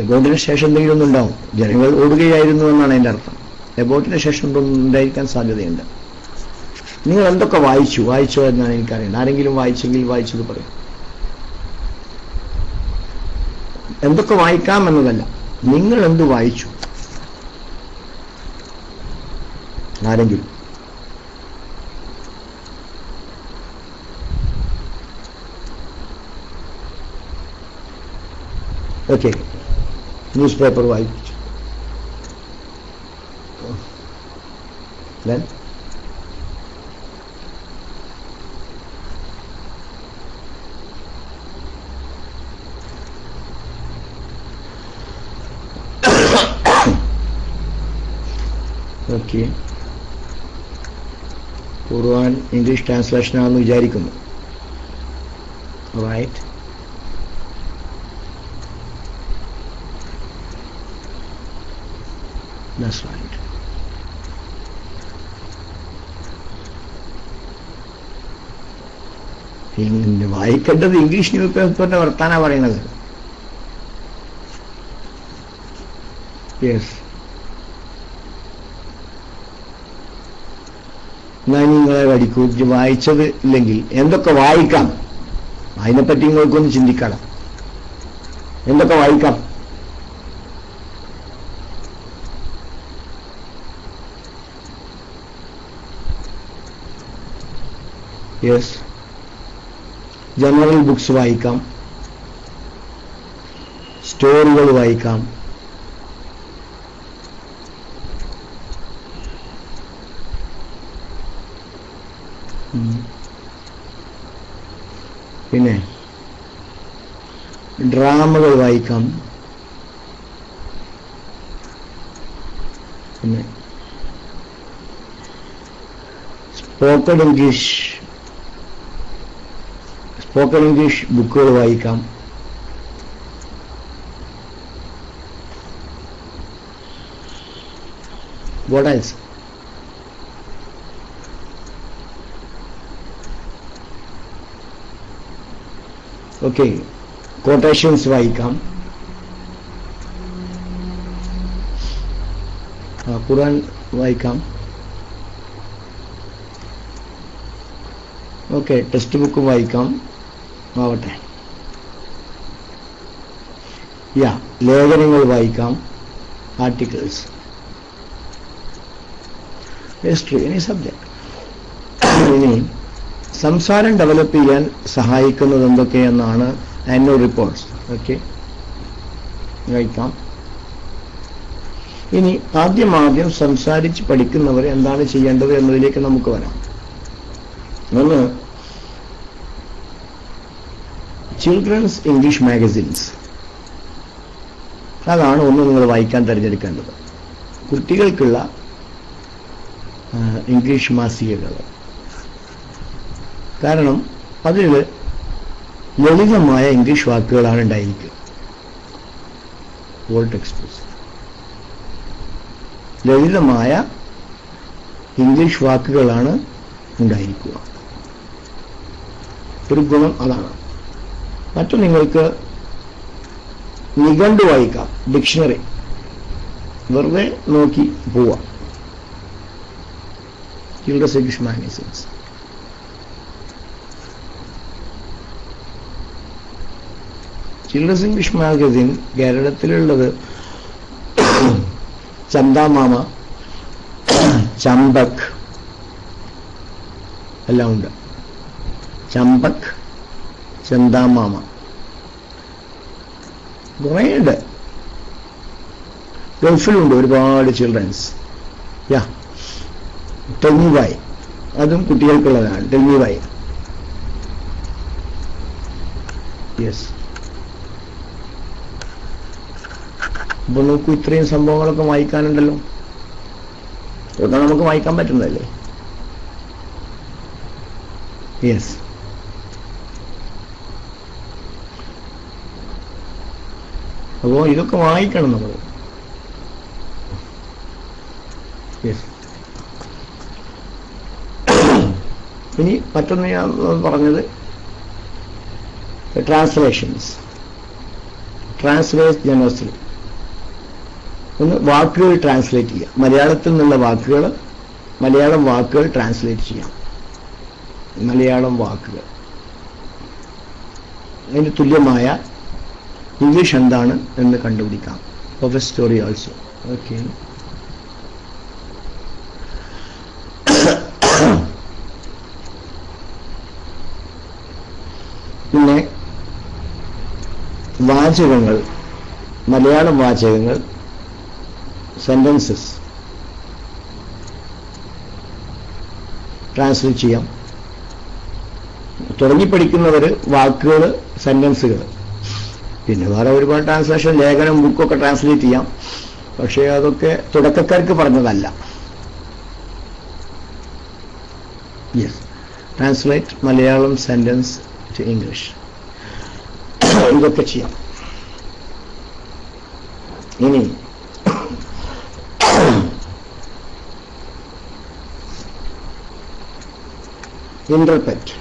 എബൌട്ടിന് ശേഷം എന്തെങ്കിലും ഒന്നും ഉണ്ടാവും. ജനങ്ങൾ ഓടുകയായിരുന്നു എന്നാണ് അതിന്റെ അർത്ഥം. എബൌട്ടിന് ശേഷം ഉണ്ടായിരിക്കാൻ സാധ്യതയുണ്ട്. നിങ്ങൾ എന്തൊക്കെ വായിച്ചോ എന്നാണ് എനിക്കറിയുന്നത്. ആരെങ്കിലും വായിച്ചെങ്കിൽ വായിച്ചത് പറയും. എന്തൊക്കെ വായിക്കാം എന്നതല്ല, നിങ്ങൾ എന്ത് വായിച്ചു? ആരെങ്കിലും ഓക്കെ. ന്യൂസ് പേപ്പർ വായിച്ചു. Then okay. Quran English translation ആണെന്ന് വിചാരിക്കുന്നു. right. That's right. വായിക്കേണ്ടത് ഇംഗ്ലീഷ് ന്യൂസ് പേപ്പറിന്റെ വർത്താനാ പറയണത്. യെസ്, ഞാൻ നിങ്ങളെ പഠിക്കൂ. വായിച്ചത് ഇല്ലെങ്കിൽ എന്തൊക്കെ വായിക്കാം, അതിനെപ്പറ്റി നിങ്ങൾക്കൊന്ന് ചിന്തിക്കണം. എന്തൊക്കെ വായിക്കാം? യെസ്, ജനറൽ ബുക്സ് വായിക്കാം, സ്റ്റോറികൾ വായിക്കാം, പിന്നെ ഡ്രാമകൾ വായിക്കാം, പിന്നെ സ്പോക്കൺ ഇംഗ്ലീഷ് ബുക്കുകൾ വായിക്കാം. What else? ഓക്കെ, quotations വായിക്കാം, ഖുർആൻ വായിക്കാം. ഓക്കെ, ടെക്സ്റ്റ് ബുക്ക് വായിക്കാം. ആവട്ടെ, ലേഖനങ്ങൾ വായിക്കാം, ആർട്ടിക്കിൾസ്, ഹിസ്റ്ററി, എനി സബ്ജക്ട്. ഇനി സംസാരം ഡെവലപ്പ് ചെയ്യാൻ സഹായിക്കുന്നത് എന്തൊക്കെയെന്നാണ് ആനുവൽ റിപ്പോർട്ട്സ്. ഓക്കെ, വായിക്കാം. ഇനി ആദ്യം സംസാരിച്ച് പഠിക്കുന്നവർ എന്താണ് ചെയ്യേണ്ടത് എന്നതിലേക്ക് നമുക്ക് വരാം. ഒന്ന്, ചിൽഡ്രൻസ് ഇംഗ്ലീഷ് മാഗസിൻസ്. അതാണ് ഒന്ന് നിങ്ങൾ വായിക്കാൻ തിരഞ്ഞെടുക്കേണ്ടത്. കുട്ടികൾക്കുള്ള ഇംഗ്ലീഷ് മാസികകൾ. കാരണം അതിൽ ലളിതമായ ഇംഗ്ലീഷ് വാക്കുകളാണ് ഉണ്ടായിരിക്കുക. വോൾട്ട് എക്സ്പ്രസ്, ലളിതമായ ഇംഗ്ലീഷ് വാക്കുകളാണ് ഉണ്ടായിരിക്കുക. ഒരു ഗുണം അതാണ്. മറ്റു നിങ്ങൾക്ക് നിഘണ്ടു വായിക്കാം, ഡിക്ഷണറി വെറുതെ നോക്കി പോവാം. Children's English magazines. Children's English magazine കേരളത്തിലുള്ളത് ചന്ദാമാമ, ചമ്പക് എല്ലാം ഉണ്ട്. ചമ്പക്, ചന്ദാമാമ, കുറേയുണ്ട്. ഗൾഫിലുണ്ട് ഒരുപാട് ചിൽഡ്രൻസ്. ടെൽമിവായ്, അതും കുട്ടികൾക്കുള്ളതാണ്. ടെൽമിവായ്, യെസ്. അപ്പൊ നോക്കൂ, ഇത്രയും സംഭവങ്ങളൊക്കെ വായിക്കാനുണ്ടല്ലോ. ഇതൊക്കെ നമുക്ക് വായിക്കാൻ പറ്റുന്നതല്ലേ? യെസ്. അപ്പോ ഇതൊക്കെ വായിക്കണം നമ്മൾ. യെസ്. ഇനി മറ്റൊന്ന് ഞാൻ പറഞ്ഞത് ട്രാൻസ്ലേഷൻസ്. Translate generously. ഒന്ന് വാക്കുകൾ ട്രാൻസ്ലേറ്റ് ചെയ്യാം. മലയാളത്തിൽ നിന്നുള്ള വാക്കുകൾ മലയാളം വാക്കുകൾ ട്രാൻസ്ലേറ്റ് ചെയ്യാം. മലയാളം വാക്കുകൾ അതിന് തുല്യമായ ഇംഗ്ലീഷ് എന്താണ് എന്ന് കണ്ടുപിടിക്കാം. Of A story also. Okay, പിന്നെ വാചകങ്ങൾ, മലയാളം വാചകങ്ങൾ, സെന്റൻസസ് ട്രാൻസ്ലേറ്റ് ചെയ്യാം. തുടങ്ങിപ്പഠിക്കുന്നവർ വാക്കുകൾ, സെന്റൻസുകൾ, പിന്നെ വേറെ ഒരുപാട് ട്രാൻസ്ലേഷൻ, ലേഖനം, ബുക്കൊക്കെ ട്രാൻസ്ലേറ്റ് ചെയ്യാം. പക്ഷേ അതൊക്കെ തുടക്കക്കാർക്ക് പറഞ്ഞതല്ല. Yes, translate Malayalam sentence to English. ഇതൊക്കെ ചെയ്യാം. ഇനി ഇന്റർപ്രറ്റ്,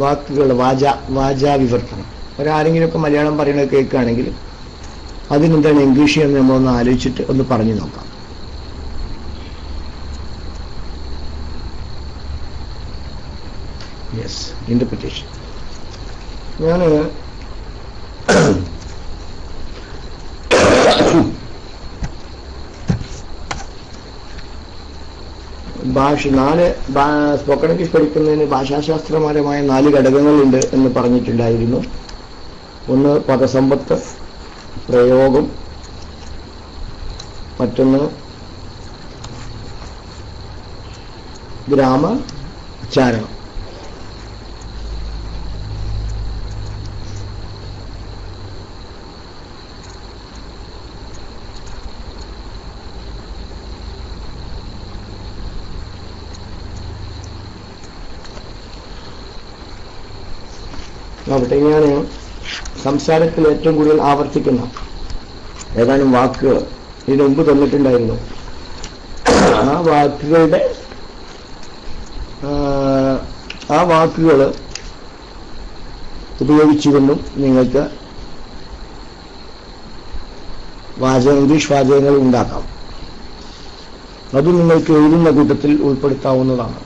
വാക്കുകൾ വാചാവിവർത്തനം. ഒരാരെങ്കിലുമൊക്കെ മലയാളം പറയണത് കേൾക്കുകയാണെങ്കിൽ അതിനെന്താണ് ഇംഗ്ലീഷ് എന്ന് നമ്മളൊന്ന് ആലോചിച്ചിട്ട് ഒന്ന് പറഞ്ഞു നോക്കാം. Yes, interpretation. ഞാൻ സ്പോക്കൺ ഇംഗ്ലീഷ് പഠിക്കുന്നതിന് ഭാഷാശാസ്ത്രപരമായ 4 ഘടകങ്ങളുണ്ട് എന്ന് പറഞ്ഞിട്ടുണ്ടായിരുന്നു. ഒന്ന് പദസമ്പത്ത്, പ്രയോഗം, മറ്റൊന്ന് ഗ്രാമർ, ഉച്ചാരണം. അവിടെ ഞാൻ സംസാരത്തിൽ ഏറ്റവും കൂടുതൽ ആവർത്തിക്കുന്ന ഏതാനും വാക്കുകൾ ഇതിനു മുമ്പ് തന്നിട്ടുണ്ടായിരുന്നു. ആ വാക്കുകൾ ഉപയോഗിച്ചുകൊണ്ടും നിങ്ങൾക്ക് ഇംഗ്ലീഷ് വാചകങ്ങൾ ഉണ്ടാക്കാം. അതും നിങ്ങൾക്ക് എഴുതുന്ന കൂട്ടത്തിൽ ഉൾപ്പെടുത്താവുന്നതാണ്.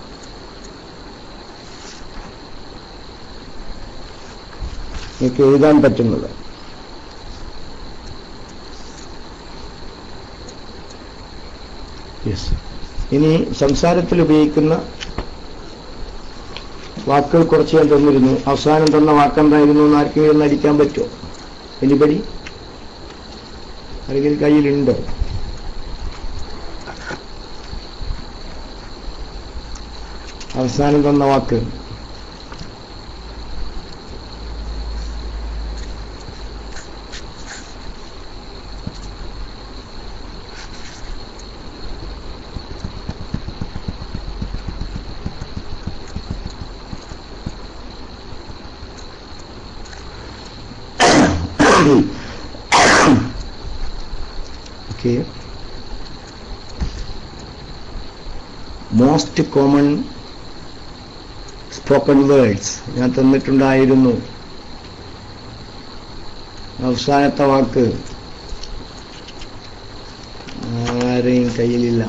നിങ്ങൾക്ക് എഴുതാൻ പറ്റുന്നത്. ഇനി സംസാരത്തിൽ ഉപയോഗിക്കുന്ന വാക്കുകൾ കുറച്ച് ഞാൻ തന്നിരുന്നു. അവസാനം തന്ന വാക്കെന്തായിരുന്നു എന്ന് ആർക്കെങ്കിലും അടിക്കാൻ പറ്റുമോ? എനിബടി? അല്ലെങ്കിൽ കയ്യിലുണ്ട്? അവസാനം തന്ന വാക്ക് മോസ്റ്റ് കോമൺ സ്പോക്കൺ വേർഡ്സ് ഞാൻ തന്നിട്ടുണ്ടായിരുന്നു. അവസാനത്തെ വാക്ക് ആരെയും കയ്യിലില്ല.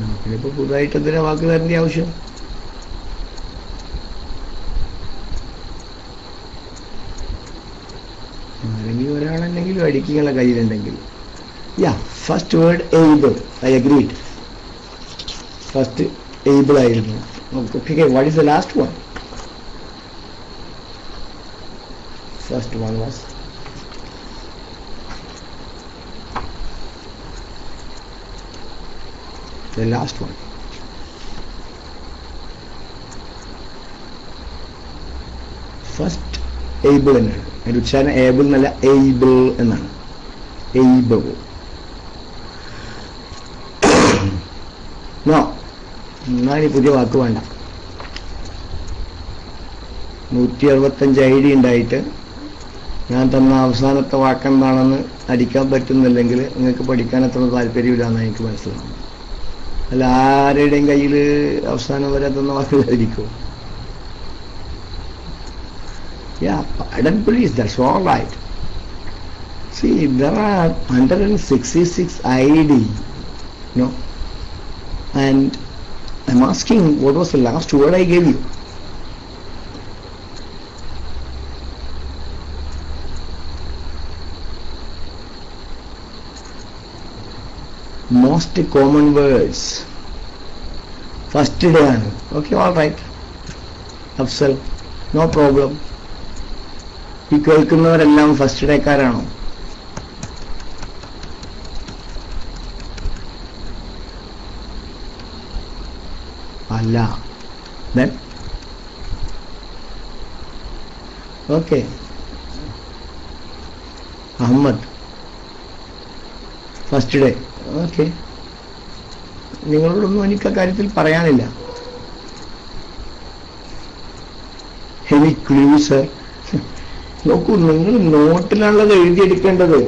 നമുക്കിപ്പോ പുതുതായിട്ട് എന്തിനാ വാക്ക് തരേണ്ട ആവശ്യം? ആരെങ്കിലും ഒരാളെന്തെങ്കിലും അടിക്കുകളെ കയ്യിലുണ്ടെങ്കിൽ. First word able. I agreed. First able ആയിരുന്നു. What is the last one? First one was the last one. First able എന്നാണ്. അതിന്റെ ഉച്ചാരണം ഏബിൾ എന്നല്ല, ഏബിൾ എന്നാണ്. ഏബിൾ. നോ, എന്നാണ് പുതിയ വാക്ക് വേണ്ട. 165 ID ഉണ്ടായിട്ട് ഞാൻ തന്ന അവസാനത്തെ വാക്കെന്താണെന്ന് അടിക്കാൻ പറ്റുന്നില്ലെങ്കിൽ നിങ്ങൾക്ക് പഠിക്കാൻ അത്ര താല്പര്യമില്ലാന്ന് എനിക്ക് മനസ്സിലാവും. അല്ല, ആരുടെയും കയ്യിൽ അവസാനം വരെ തന്ന വാക്കുകളായിരിക്കും. Pardon please, that's all right. See, there are 166 ID, no? And I'm asking, what was the last word I gave you? Most common words. First day ആണ്. Okay, all right. Afsal, no problem. ഈ കേൾക്കുന്നവരെല്ലാം first ഡേക്കാരാണോ? അല്ല. Then okay. Ahmad, first day. Okay, നിങ്ങളോടൊന്നും എനിക്ക് അക്കാര്യത്തിൽ പറയാനില്ല. Any clues? നോക്കൂ, നിങ്ങൾ നോട്ടിലാണുള്ളത് എഴുതിയെടുക്കേണ്ടത്.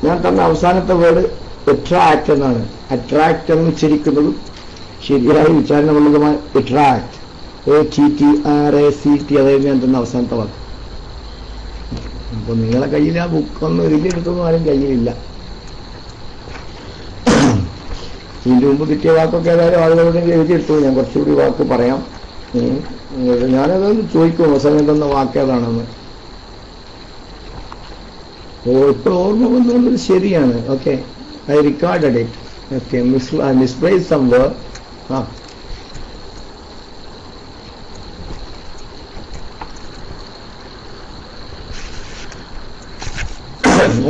ഞാൻ തന്ന അവസാനത്തെ വേർഡ് അട്രാക്ട് എന്നാണ്. അട്രാക്ട് എന്ന് ഉച്ചരിക്കുന്നതും ശരിയായ ഉച്ചാരണമുള്ളതുമായ അട്രാക്ട്, ATTRACT, അതായത് ഞാൻ തന്ന അവസാനത്തെ വാക്ക്. അപ്പൊ നിങ്ങളെ കയ്യിൽ ആ ബുക്കൊന്നും എഴുതിയെടുത്തൊന്നും ആരും കയ്യിലില്ല. ഇതിന്റെ മുമ്പ് കിട്ടിയ വാക്കൊക്കെ ഏതായാലും ആളുകളോട് എഴുതിയെടുത്തു. ഞാൻ കുറച്ചുകൂടി വാക്ക് പറയാം. ഞാനതൊന്ന് ചോദിക്കും അവസാനം തന്ന വാക്ക് ഏതാണെന്ന്. ഇപ്പോൾ ഓർമ്മ വന്നുള്ളത് ശരിയാണ്. Okay, I recorded it. Okay, misplace some word.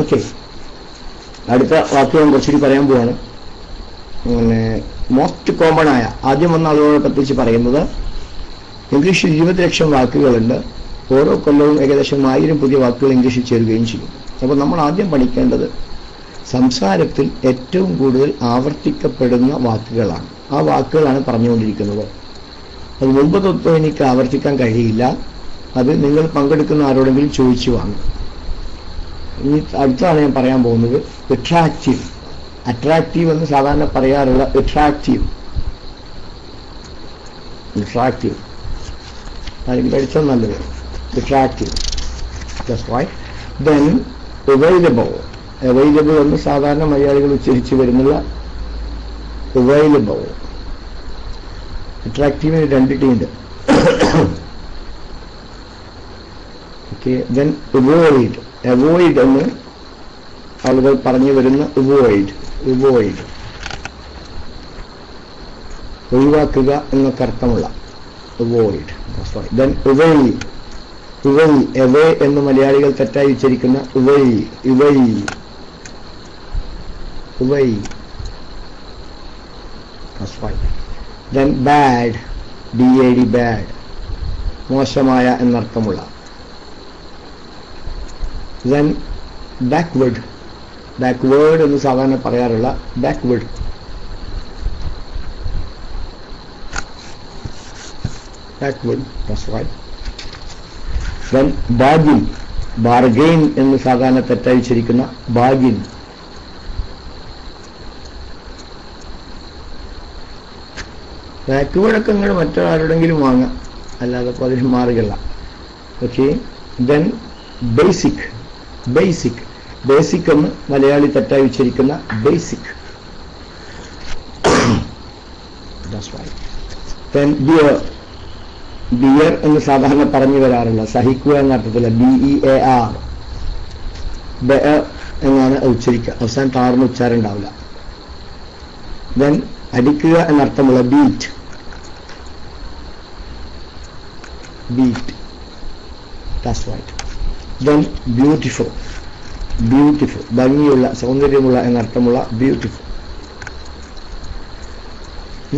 Okay, അടുത്ത വാക്ക് ഞാൻ കുറച്ചുകൂടി പറയാൻ പോവാണ്. മോസ്റ്റ് കോമൺ ആയ ആദ്യം വന്ന ആളുകളെ പ്രത്യേകിച്ച് പറയുന്നത്, ഇംഗ്ലീഷിൽ 20 ലക്ഷം വാക്കുകളുണ്ട്. ഓരോ കൊല്ലവും ഏകദേശം 1000 പുതിയ വാക്കുകൾ ഇംഗ്ലീഷിൽ ചേരുകയും ചെയ്യും. അപ്പോൾ നമ്മൾ ആദ്യം പഠിക്കേണ്ടത് സംസാരത്തിൽ ഏറ്റവും കൂടുതൽ ആവർത്തിക്കപ്പെടുന്ന വാക്കുകളാണ്. ആ വാക്കുകളാണ് പറഞ്ഞുകൊണ്ടിരിക്കുന്നത്. അത് മുമ്പ് തൊട്ടും എനിക്ക് ആവർത്തിക്കാൻ കഴിയില്ല. അത് നിങ്ങൾ പങ്കെടുക്കുന്ന ആരോടെങ്കിലും ചോദിച്ചു വാങ്ങും. ഇനി അടുത്താണ് ഞാൻ പറയാൻ പോകുന്നത് അട്രാക്റ്റീവ്. അട്രാക്റ്റീവ് എന്ന് സാധാരണ പറയാറുള്ള അട്രാക്റ്റീവ് അതിന് പഠിച്ചാൽ നല്ലത്. Attractive. That's right. Then available എന്ന് സാധാരണ മലയാളികൾ ഉച്ചരിച്ച് വരുന്നുള്ള available. അട്രാക്റ്റീവിന് 2 T ഉണ്ട്. ഓക്കെ, then avoid എന്ന് ആളുകൾ പറഞ്ഞു വരുന്ന avoid ഒഴിവാക്കുക എന്നൊക്കെ അർത്ഥമുള്ള avoid. That's right. Then away എന്ന് മലയാളികൾ തെറ്റായി ഉച്ചരിക്കുന്ന away. That's right. Then bad, bad, മോശമായ എന്നർത്ഥമുള്ള. Then backward എന്ന് സാധാരണ പറയാറുള്ള backward. That's right. Then bargain എന്ന് സാധാരണ തെറ്റായി ഉച്ചരിക്കുന്ന bargain. backward ഒക്കെ നിങ്ങൾ മറ്റൊരാരോടെങ്കിലും വാങ്ങാം, അല്ലാതെ അപ്പോൾ അതിന് മാറുകയില്ല. ഓക്കെ, then basic എന്ന് മലയാളി തെറ്റായി ഉച്ചരിക്കുന്ന basic. That's right. Then beer എന്ന് സാധാരണ പറഞ്ഞു വരാറുള്ള സഹിക്കുക എന്ന അർത്ഥത്തില് BEAR എന്നാണ് ഉച്ചരിക്കുക. അവസാനം താറിന് ഉച്ചാരം ഉണ്ടാവില്ല. then അടിക്കുക എന്നർത്ഥമുള്ള beat. That's right. then beautiful ഭംഗിയുള്ള, സൗന്ദര്യമുള്ള എന്നർത്ഥമുള്ള beautiful.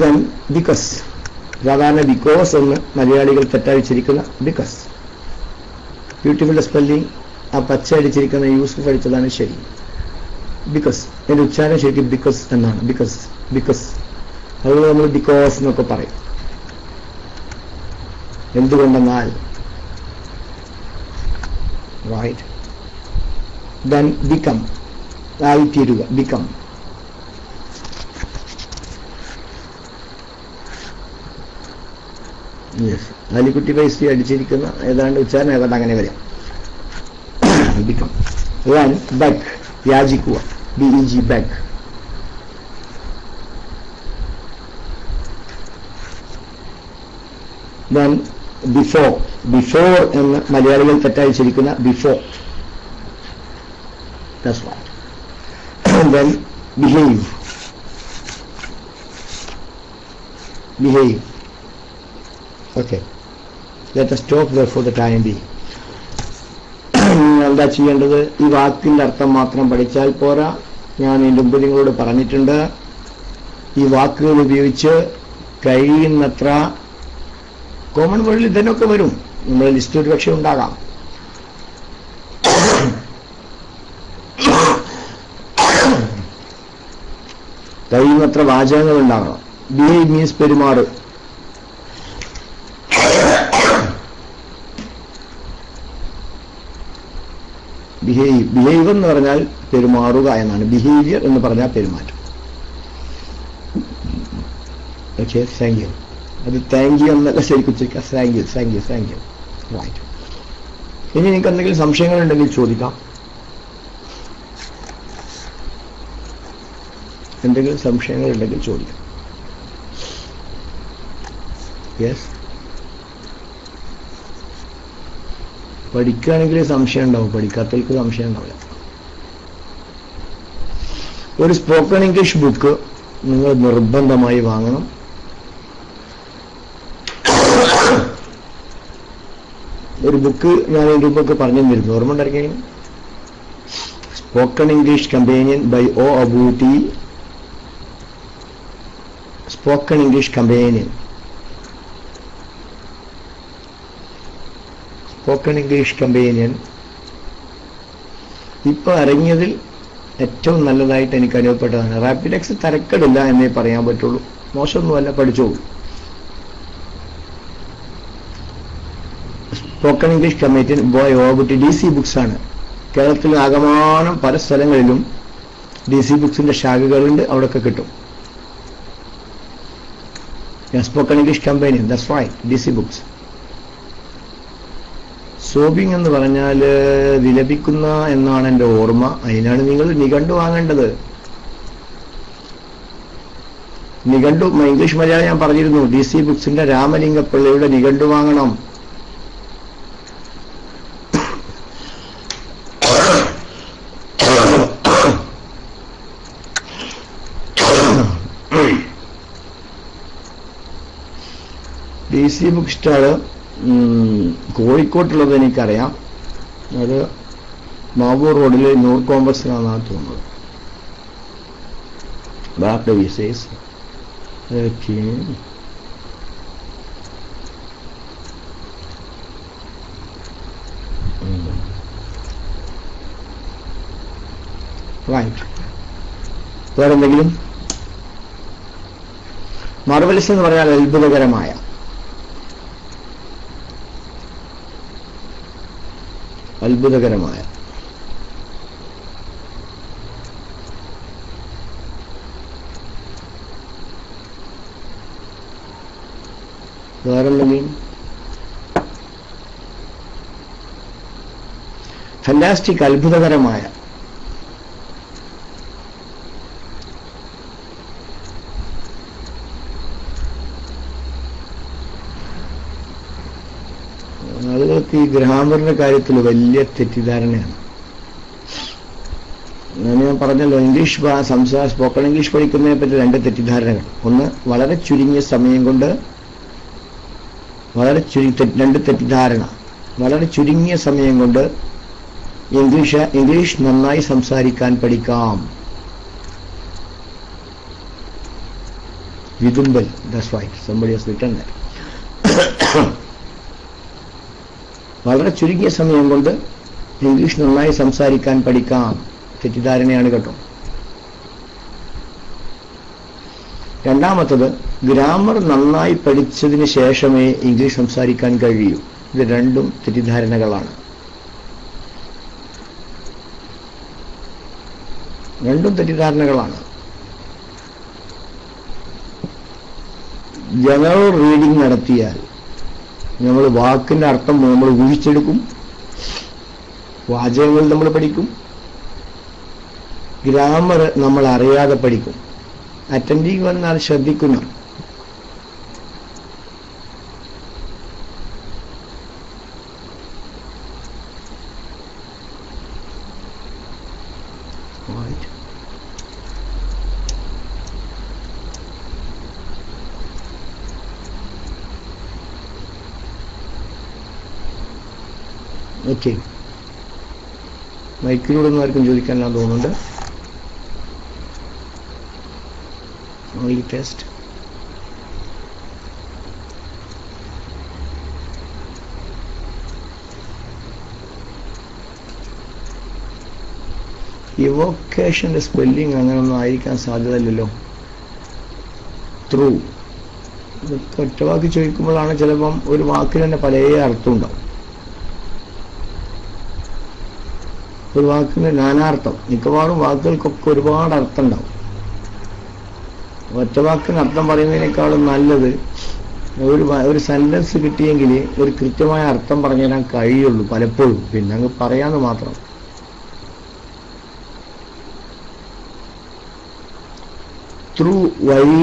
then because സാധാരണ ബിക്കോസ് എന്ന് മലയാളികൾ തെറ്റായി ഉച്ചരിക്കുന്ന ബിക്കോസ്. ബ്യൂട്ടിഫുൾ സ്പെല്ലിംഗ് ആ പച്ച അടിച്ചിരിക്കുന്ന യൂസഫ് അടിച്ചതാണ് ശരി. ബിക്കോസ് അതിന്റെ ഉച്ചാരണം ശരിക്കും ബിക്കോസ് എന്നാണ്. ബിക്കോസ് അതുകൊണ്ട് നമ്മൾ ബിക്കോസ് എന്നൊക്കെ പറയും. എന്തുകൊണ്ടെന്നാൽ. റൈറ്റ്. then become ആയിത്തീരുക. become. അലിക്കുട്ടി പൈസ അടിച്ചിരിക്കുന്ന ഏതാണ്ട് ഉച്ചാരണം ഏതാണ്ട് അങ്ങനെ വരാം. become. then beg യാചിക്കുക. BEG beg. then before എന്ന് മലയാളികൾ തെറ്റായി ഉച്ചരിക്കുന്ന before. That's right. then behave. Okay, let us stop there for the time being. എന്താ ചെയ്യേണ്ടത്? ഈ വാക്കിന്റെ അർത്ഥം മാത്രം പഠിച്ചാൽ പോരാ. ഞാൻ ഇതിന്റെ മുമ്പ് നിങ്ങളോട് പറഞ്ഞിട്ടുണ്ട്, ഈ വാക്കുകൾ ഉപയോഗിച്ച് കഴിയുന്നത്ര കോമൺ വേർഡിൽ ഇതിനൊക്കെ വരും. നമ്മുടെ ലിസ്റ്റ് ഒരു പക്ഷേ ഉണ്ടാകാം. കഴിയുന്നത്ര വാചകങ്ങൾ ഉണ്ടാകണം. Behave means പെരുമാറ്. ബിഹേവ് എന്ന് പറഞ്ഞാൽ പെരുമാറുക എന്നാണ്. ബിഹേവിയർ എന്ന് പറഞ്ഞാൽ പെരുമാറ്റം. Okay, thank you. അത് താങ്ക് യു എന്നല്ല ശരിക്കും ഉച്ചരിക്കുക. Thank you, thank you, thank you. Right. ഇനി നിങ്ങൾക്ക് എന്തെങ്കിലും സംശയങ്ങളുണ്ടെങ്കിൽ ചോദിക്കാം. എന്തെങ്കിലും സംശയങ്ങളുണ്ടെങ്കിൽ ചോദിക്കാം. യെസ്, പഠിക്കുകയാണെങ്കിൽ സംശയം ഉണ്ടാവും, പഠിക്കാത്തവർക്ക് സംശയം ഉണ്ടാവില്ല. ഒരു സ്പോക്കൺ ഇംഗ്ലീഷ് ബുക്ക് നിങ്ങൾ നിർബന്ധമായി വാങ്ങണം. ഒരു ബുക്ക് ഞാൻ ഇതിന്റെ മുമ്പൊക്കെ പറഞ്ഞു തന്നിരുന്നു, ഓർമ്മ ഉണ്ടായിരിക്കും. Spoken English companion by O Abootty. Spoken English companion. Spoken English companion ഇപ്പൊ ഇറങ്ങിയതിൽ ഏറ്റവും നല്ലതായിട്ട് എനിക്ക് അനുഭവപ്പെട്ടതാണ്. റാപ്പിഡെക്സ് തരക്കേടില്ല എന്നേ പറയാൻ പറ്റുള്ളൂ, മോശമൊന്നുമല്ല, പഠിച്ചോളൂ. Spoken English companion by Obootty DC books ആണ്. കേരളത്തിൽ ആകമാനം പല സ്ഥലങ്ങളിലും DC ബുക്സിന്റെ ശാഖകളുണ്ട്, അവിടെയൊക്കെ കിട്ടും. Spoken English companion, that's right, DC books. Sobbing എന്ന് പറഞ്ഞാൽ വിലപിക്കുന്ന എന്നാണ് എൻ്റെ ഓർമ്മ. അതിനാണ് നിങ്ങൾ നിഘണ്ടു വാങ്ങേണ്ടത്. നിഘണ്ടു ഇംഗ്ലീഷ് മലയാളം ഞാൻ പറഞ്ഞിരുന്നു. DC ബുക്സിന്റെ രാമലിംഗപ്പിള്ളയുടെ നിഘണ്ടു വാങ്ങണം. DC ബുക്ക് സ്റ്റാള് കോഴിക്കോട്ടുള്ളത് എനിക്കറിയാം. അത് മാവൂർ റോഡിൽ നൂർ കോംപ്ലക്സിനാണെന്നാണ് തോന്നുന്നത്. ബാക്ക് വിസേസ്. Okay, right. വേറെന്തെങ്കിലും? മാർവലസ് എന്ന് പറഞ്ഞാൽ അത്ഭുതകരമായ. അത്ഭുതകരമായ. വേറെന്തെങ്കിലും? ഫാന്റാസ്റ്റിക്, അത്ഭുതകരമായ. ആളുകൾക്ക് ഈ ഗ്രാമറിന്റെ കാര്യത്തിൽ വലിയ തെറ്റിദ്ധാരണയാണ്. ഞാൻ പറഞ്ഞല്ലോ, ഇംഗ്ലീഷ് സ്പോക്കൺ ഇംഗ്ലീഷ് പഠിക്കുന്നതിനെ പറ്റി രണ്ട് തെറ്റിദ്ധാരണകൾ. ഒന്ന്, വളരെ ചുരുങ്ങിയ സമയം കൊണ്ട് രണ്ട് തെറ്റിദ്ധാരണ. വളരെ ചുരുങ്ങിയ സമയം കൊണ്ട് ഇംഗ്ലീഷ് നന്നായി സംസാരിക്കാൻ പഠിക്കാം. വിതുമ്പൽ, that's right, somebody has written that. വളരെ ചുരുങ്ങിയ സമയം കൊണ്ട് ഇംഗ്ലീഷ് നന്നായി സംസാരിക്കാൻ പഠിക്കാം. തെറ്റിദ്ധാരണയാണ് കേട്ടോ. രണ്ടാമത്തത്, ഗ്രാമർ നന്നായി പഠിച്ചതിന് ശേഷമേ ഇംഗ്ലീഷ് സംസാരിക്കാൻ കഴിയൂ. ഇത് രണ്ടും തെറ്റിദ്ധാരണകളാണ്. രണ്ടും തെറ്റിദ്ധാരണകളാണ്. ജനറൽ റീഡിംഗ് നടത്തിയാൽ നമ്മൾ വാക്കിന്റെ അർത്ഥം നമ്മൾ ഊഹിച്ചെടുക്കും, വാചകങ്ങൾ നമ്മൾ പഠിക്കും, ഗ്രാമർ നമ്മൾ അറിയാതെ പഠിക്കും. അറ്റൻഡിങ് വന്നാൽ ശ്രദ്ധിക്കുന്നു. ഓക്കെ, മൈക്കിലൂടൊന്നും ആർക്കും ചോദിക്കാനാണ് തോന്നുന്നുണ്ട്. only test. ഇവോക്കേഷന്റെ സ്പെല്ലിംഗ് അങ്ങനെയൊന്നും ആയിരിക്കാൻ സാധ്യതയില്ലല്ലോ. ത്രൂ. ഒറ്റ വാക്ക് ചോദിക്കുമ്പോഴാണ് ചിലപ്പം ഒരു വാക്കിന് തന്നെ പല അർത്ഥം ഉണ്ടാവും. ഒരു വാക്കിന് നാനാർത്ഥം. മിക്കവാറും വാക്കുകൾക്കൊക്കെ ഒരുപാട് അർത്ഥം ഉണ്ടാവും. ഒറ്റ വാക്കിന് അർത്ഥം പറയുന്നതിനേക്കാളും നല്ലത് ഒരു സെന്റൻസ് കിട്ടിയെങ്കിൽ ഒരു കൃത്യമായ അർത്ഥം പറഞ്ഞു തരാൻ കഴിയുള്ളൂ പലപ്പോഴും. പിന്നെ അങ്ങ് പറയാന്ന് മാത്രം. ത്രൂ വഴി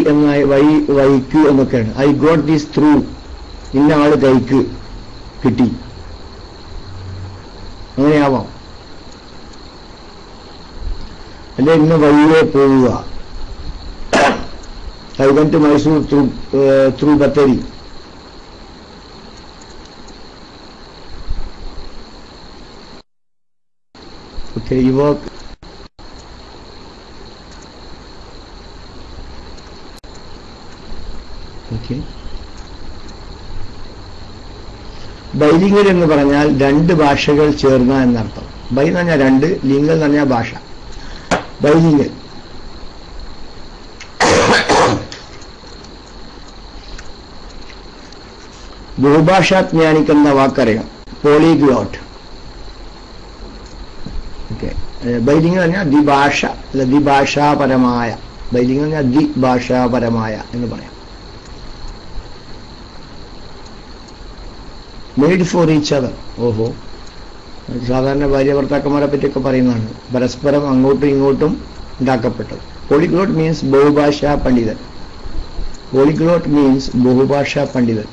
വഴിക്ക് എന്നൊക്കെയാണ്. ഐ ഗോട്ട് ദിസ് ത്രൂ, ഇന്ന ആള് കൈക്ക് കിട്ടി, അങ്ങനെയാവാം. അല്ലെ ഇന്ന വഴിയെ പോവുക. I went to Mysore through Bathery. Okay, ഈ വർക്ക് ഓക്കെ. ബൈലിംഗൽ എന്ന് പറഞ്ഞാൽ രണ്ട് ഭാഷകൾ ചേർന്ന എന്നർത്ഥം. ബൈ എന്ന് പറഞ്ഞാൽ രണ്ട്, ലിംഗൽ എന്ന് പറഞ്ഞാൽ ഭാഷ. ബൈലിംഗൽ. ബഹുഭാഷാജ്ഞാനിക്ക് എന്ന വാക്കറിയാം, പോളിഗ്ലോട്ട്. ഓക്കെ. ബൈലിംഗൽ എന്ന് പറഞ്ഞാൽ ദ്വിഭാഷ, അല്ല ദ്വിഭാഷാപരമായ. ബൈലിംഗൽ എന്ന് പറഞ്ഞാൽ ദ്വിഭാഷാപരമായ എന്ന് പറയാം. Made for each other. ഓഹോ, സാധാരണ ഭാര്യ ഭർത്താക്കന്മാരെ പറ്റിയൊക്കെ പറയുന്നതാണ്. പരസ്പരം അങ്ങോട്ടും ഇങ്ങോട്ടും ഉണ്ടാക്കപ്പെട്ടത്. പോളിഗ്ലോട്ട് മീൻസ് ബഹുഭാഷാ പണ്ഡിതൻ. പോളിഗ്ലോട്ട് മീൻസ് ബഹുഭാഷാ പണ്ഡിതൻ.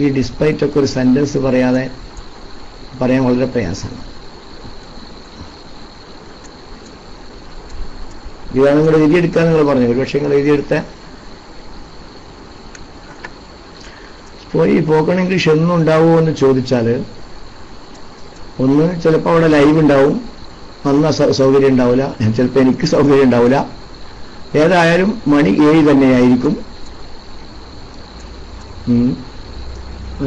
ഈ ഡിസ്പൈറ്റ് ഒക്കെ ഒരു സെന്റൻസ് പറയാതെ പറയാൻ വളരെ പ്രയാസമാണ്. ഇതാണ് നിങ്ങൾ എഴുതിയെടുക്കാൻ നിങ്ങൾ പറഞ്ഞു. ഒരുപക്ഷെ നിങ്ങൾ എഴുതിയെടുത്ത പോയി സ്പോക്കൺ ഇംഗ്ലീഷ് എന്നും ഉണ്ടാവുമോ എന്ന് ചോദിച്ചാൽ, ഒന്ന് ചിലപ്പോൾ അവിടെ ലൈവ് ഉണ്ടാവും, അന്ന് സൗകര്യം ഉണ്ടാവില്ല. ചിലപ്പോൾ എനിക്ക് സൗകര്യം ഉണ്ടാവില്ല. ഏതായാലും മണി 7 തന്നെയായിരിക്കും.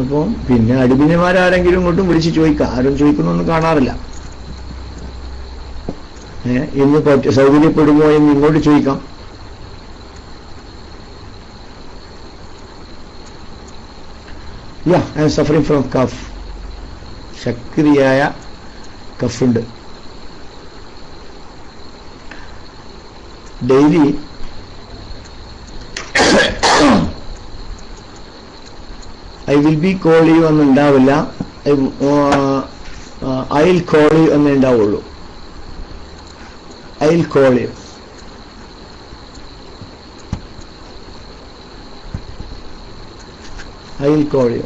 അപ്പം പിന്നെ അടിമിനിമാരാരെങ്കിലും ഇങ്ങോട്ടും വിളിച്ച് ചോദിക്കാം. ആരും ചോദിക്കുന്നൊന്നും കാണാറില്ല. ഇന്ന് സൗകര്യപ്പെടുമോ എന്ന് ഇങ്ങോട്ട് ചോദിക്കാം. I am suffering from cough. ശക്തിയായ കഫുണ്ട്. Daily I will be call you എന്നുണ്ടാവില്ല. ഐ വിൽ കോൾ യു എന്നേ ഉണ്ടാവുള്ളൂ. I will call you. I will call you.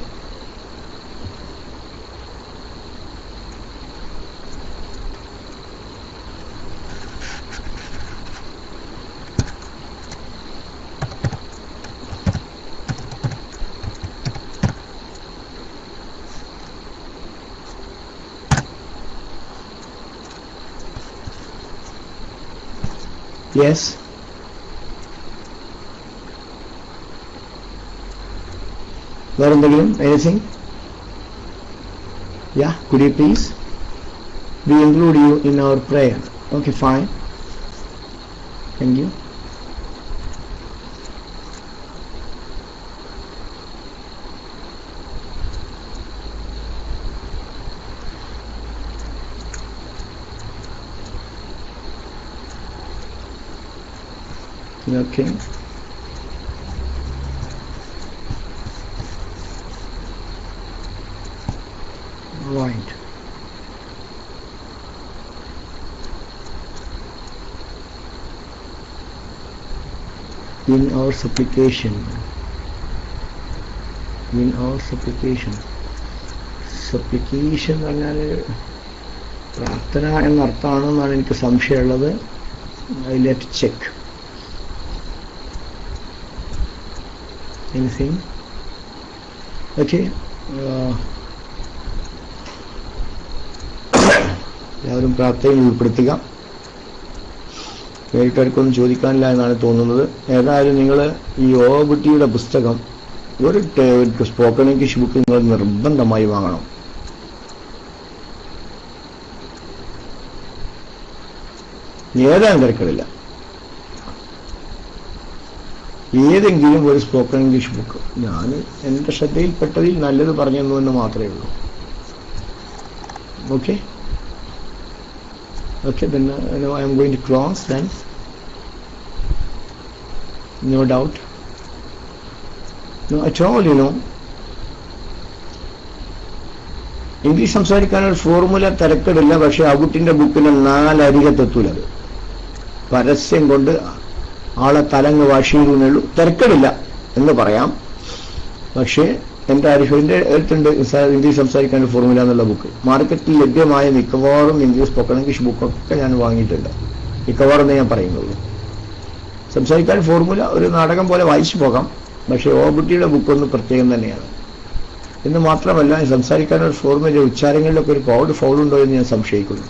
Yes. Anything? Yeah, could you please? We include you in our prayer. Okay, fine. Thank you. Okay. Right. In our supplication. In our supplication. Supplication എന്ന് പറഞ്ഞാൽ പ്രാർത്ഥന എന്നർത്ഥമാണെന്നാണ് എനിക്ക് സംശയമുള്ളത്. I let check. Anything? Okay. എല്ലാവരും പ്രാർത്ഥനയിൽ ഉൾപ്പെടുത്തുക. നേരിട്ടവർക്കൊന്നും ചോദിക്കാനില്ല എന്നാണ് തോന്നുന്നത്. ഏതായാലും നിങ്ങൾ ഈ ഓബുട്ടിയുടെ പുസ്തകം ഒരു സ്പോക്കൺ ഇംഗ്ലീഷ് ബുക്ക് നിങ്ങൾ നിർബന്ധമായി വാങ്ങണം. ഏതാനും തിരക്കില്ല. ഏതെങ്കിലും ഒരു സ്പോക്കൺ ഇംഗ്ലീഷ് ബുക്ക് ഞാൻ എൻ്റെ ശ്രദ്ധയിൽപ്പെട്ടതിൽ നല്ലത് പറഞ്ഞു എന്ന് മാത്രമേ ഉള്ളൂ. Okay okay, then I am going to close then. No doubt. No, at all, English സംസാരിക്കാനൊരു ഫോർമുല തിരക്കിടില്ല. പക്ഷെ ആ കുട്ടിൻ്റെ ബുക്കിന് 4 അരികത്തെത്തൂലത്. പരസ്യം കൊണ്ട് ആളെ തലങ്ങ് വാശിയിരുന്നുള്ളൂ. തിരക്കിടില്ല എന്ന് പറയാം. പക്ഷേ എൻ്റെ അറിവിൻ്റെ അടുത്തുണ്ട് ഇംഗ്ലീഷ് സംസാരിക്കാൻ ഫോർമുല എന്നുള്ള ബുക്ക്. മാർക്കറ്റിൽ ലഭ്യമായ മിക്കവാറും ഇംഗ്ലീഷ് സ്പോക്കൺ ഇംഗ്ലീഷ് ബുക്കൊക്കെ ഞാൻ വാങ്ങിയിട്ടുണ്ട്. മിക്കവാറും എന്ന് ഞാൻ പറയുന്നുള്ളൂ. സംസാരിക്കാൻ ഫോർമുല ഒരു നാടകം പോലെ വായിച്ചു പോകാം. പക്ഷേ ഓബുട്ടിയുടെ ബുക്കൊന്ന് പ്രത്യേകം തന്നെയാണ്. എന്ന് മാത്രമല്ല, സംസാരിക്കാനൊരു ഫോർമുല ഉച്ചാരങ്ങളിലൊക്കെ ഒരു ഫൗളുണ്ടോ എന്ന് ഞാൻ സംശയിക്കുന്നു.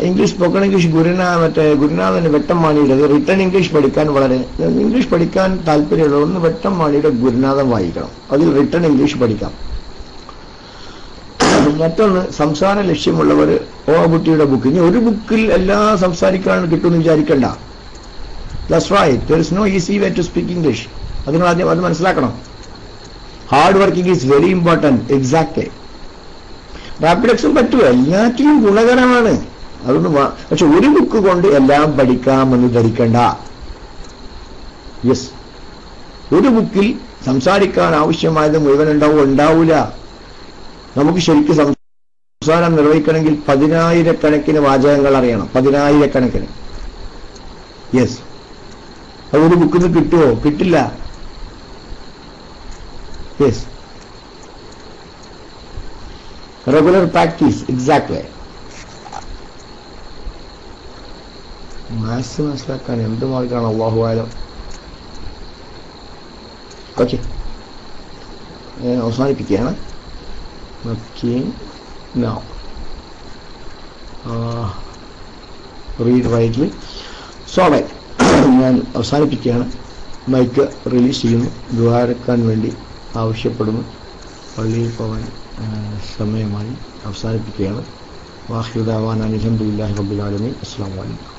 ഇംഗ്ലീഷ് സ്പോക്കൺ ഇംഗ്ലീഷ് ഗുരുനാഥന് വെട്ടമ്മാണിയുടെ റിട്ടൺ ഇംഗ്ലീഷ് പഠിക്കാൻ ഇംഗ്ലീഷ് പഠിക്കാൻ താല്പര്യമുള്ളവർ വെട്ടമ്മാണിയുടെ ഗുരുനാഥൻ വായിക്കണം. അതിൽ റിട്ടൺ ഇംഗ്ലീഷ് പഠിക്കാം. മറ്റൊന്ന്, സംസാര ലക്ഷ്യമുള്ളവർ ഓബുട്ടിയുടെ ബുക്ക്. ഇനി ഒരു ബുക്കിൽ എല്ലാം സംസാരിക്കാൻ കിട്ടുമെന്ന് വിചാരിക്കണ്ട. That's right, there is no easy way to speak English. അത് നിങ്ങൾ ആദ്യം മനസ്സിലാക്കണം. Hard working is very important. Exactly. റാപ്പിഡെക്സും പറ്റുമോ? എല്ലാറ്റിനും ഗുണകരമാണ്. അതൊന്നും പക്ഷെ ഒരു ബുക്ക് കൊണ്ട് എല്ലാം പഠിക്കാമെന്ന് ധരിക്കണ്ട. യെസ്, ഒരു ബുക്കിൽ സംസാരിക്കാൻ ആവശ്യമായത് മുഴുവൻ ഉണ്ടാവില്ല. നമുക്ക് ശരിക്കും സംസാരം നിർവഹിക്കണമെങ്കിൽ 10,000-കണക്കിന് വാചകങ്ങൾ അറിയണം. 10,000-കണക്കിന്. യെസ്, അതൊരു ബുക്കിൽ നിന്ന് കിട്ടുമോ? കിട്ടില്ല. Yes, regular practice. Exactly. Maths മനസ്സിലാക്കാൻ എന്ത് മാർഗമാണ്? അല്ലാഹു ആലം. ഓക്കെ, ഞാൻ അവസാനിപ്പിക്കുകയാണ്. Okay, now read rightly. So right, ഞാൻ അവസാനിപ്പിക്കുകയാണ്. മൈക്ക് റിലീസ് ചെയ്യുന്നു. ദ്വാരക്കാൻ വേണ്ടി ആവശ്യപ്പെടുന്നു. പള്ളിയിൽ പോകാൻ സമയമായി. അവസാനിപ്പിക്കുകയാണ്. വാഹിദ് ദഅവാനാ അൽഹംദുലില്ലാഹി റബ്ബിൽ ആലമീൻ. അസ്സലാമു അലൈക്കും.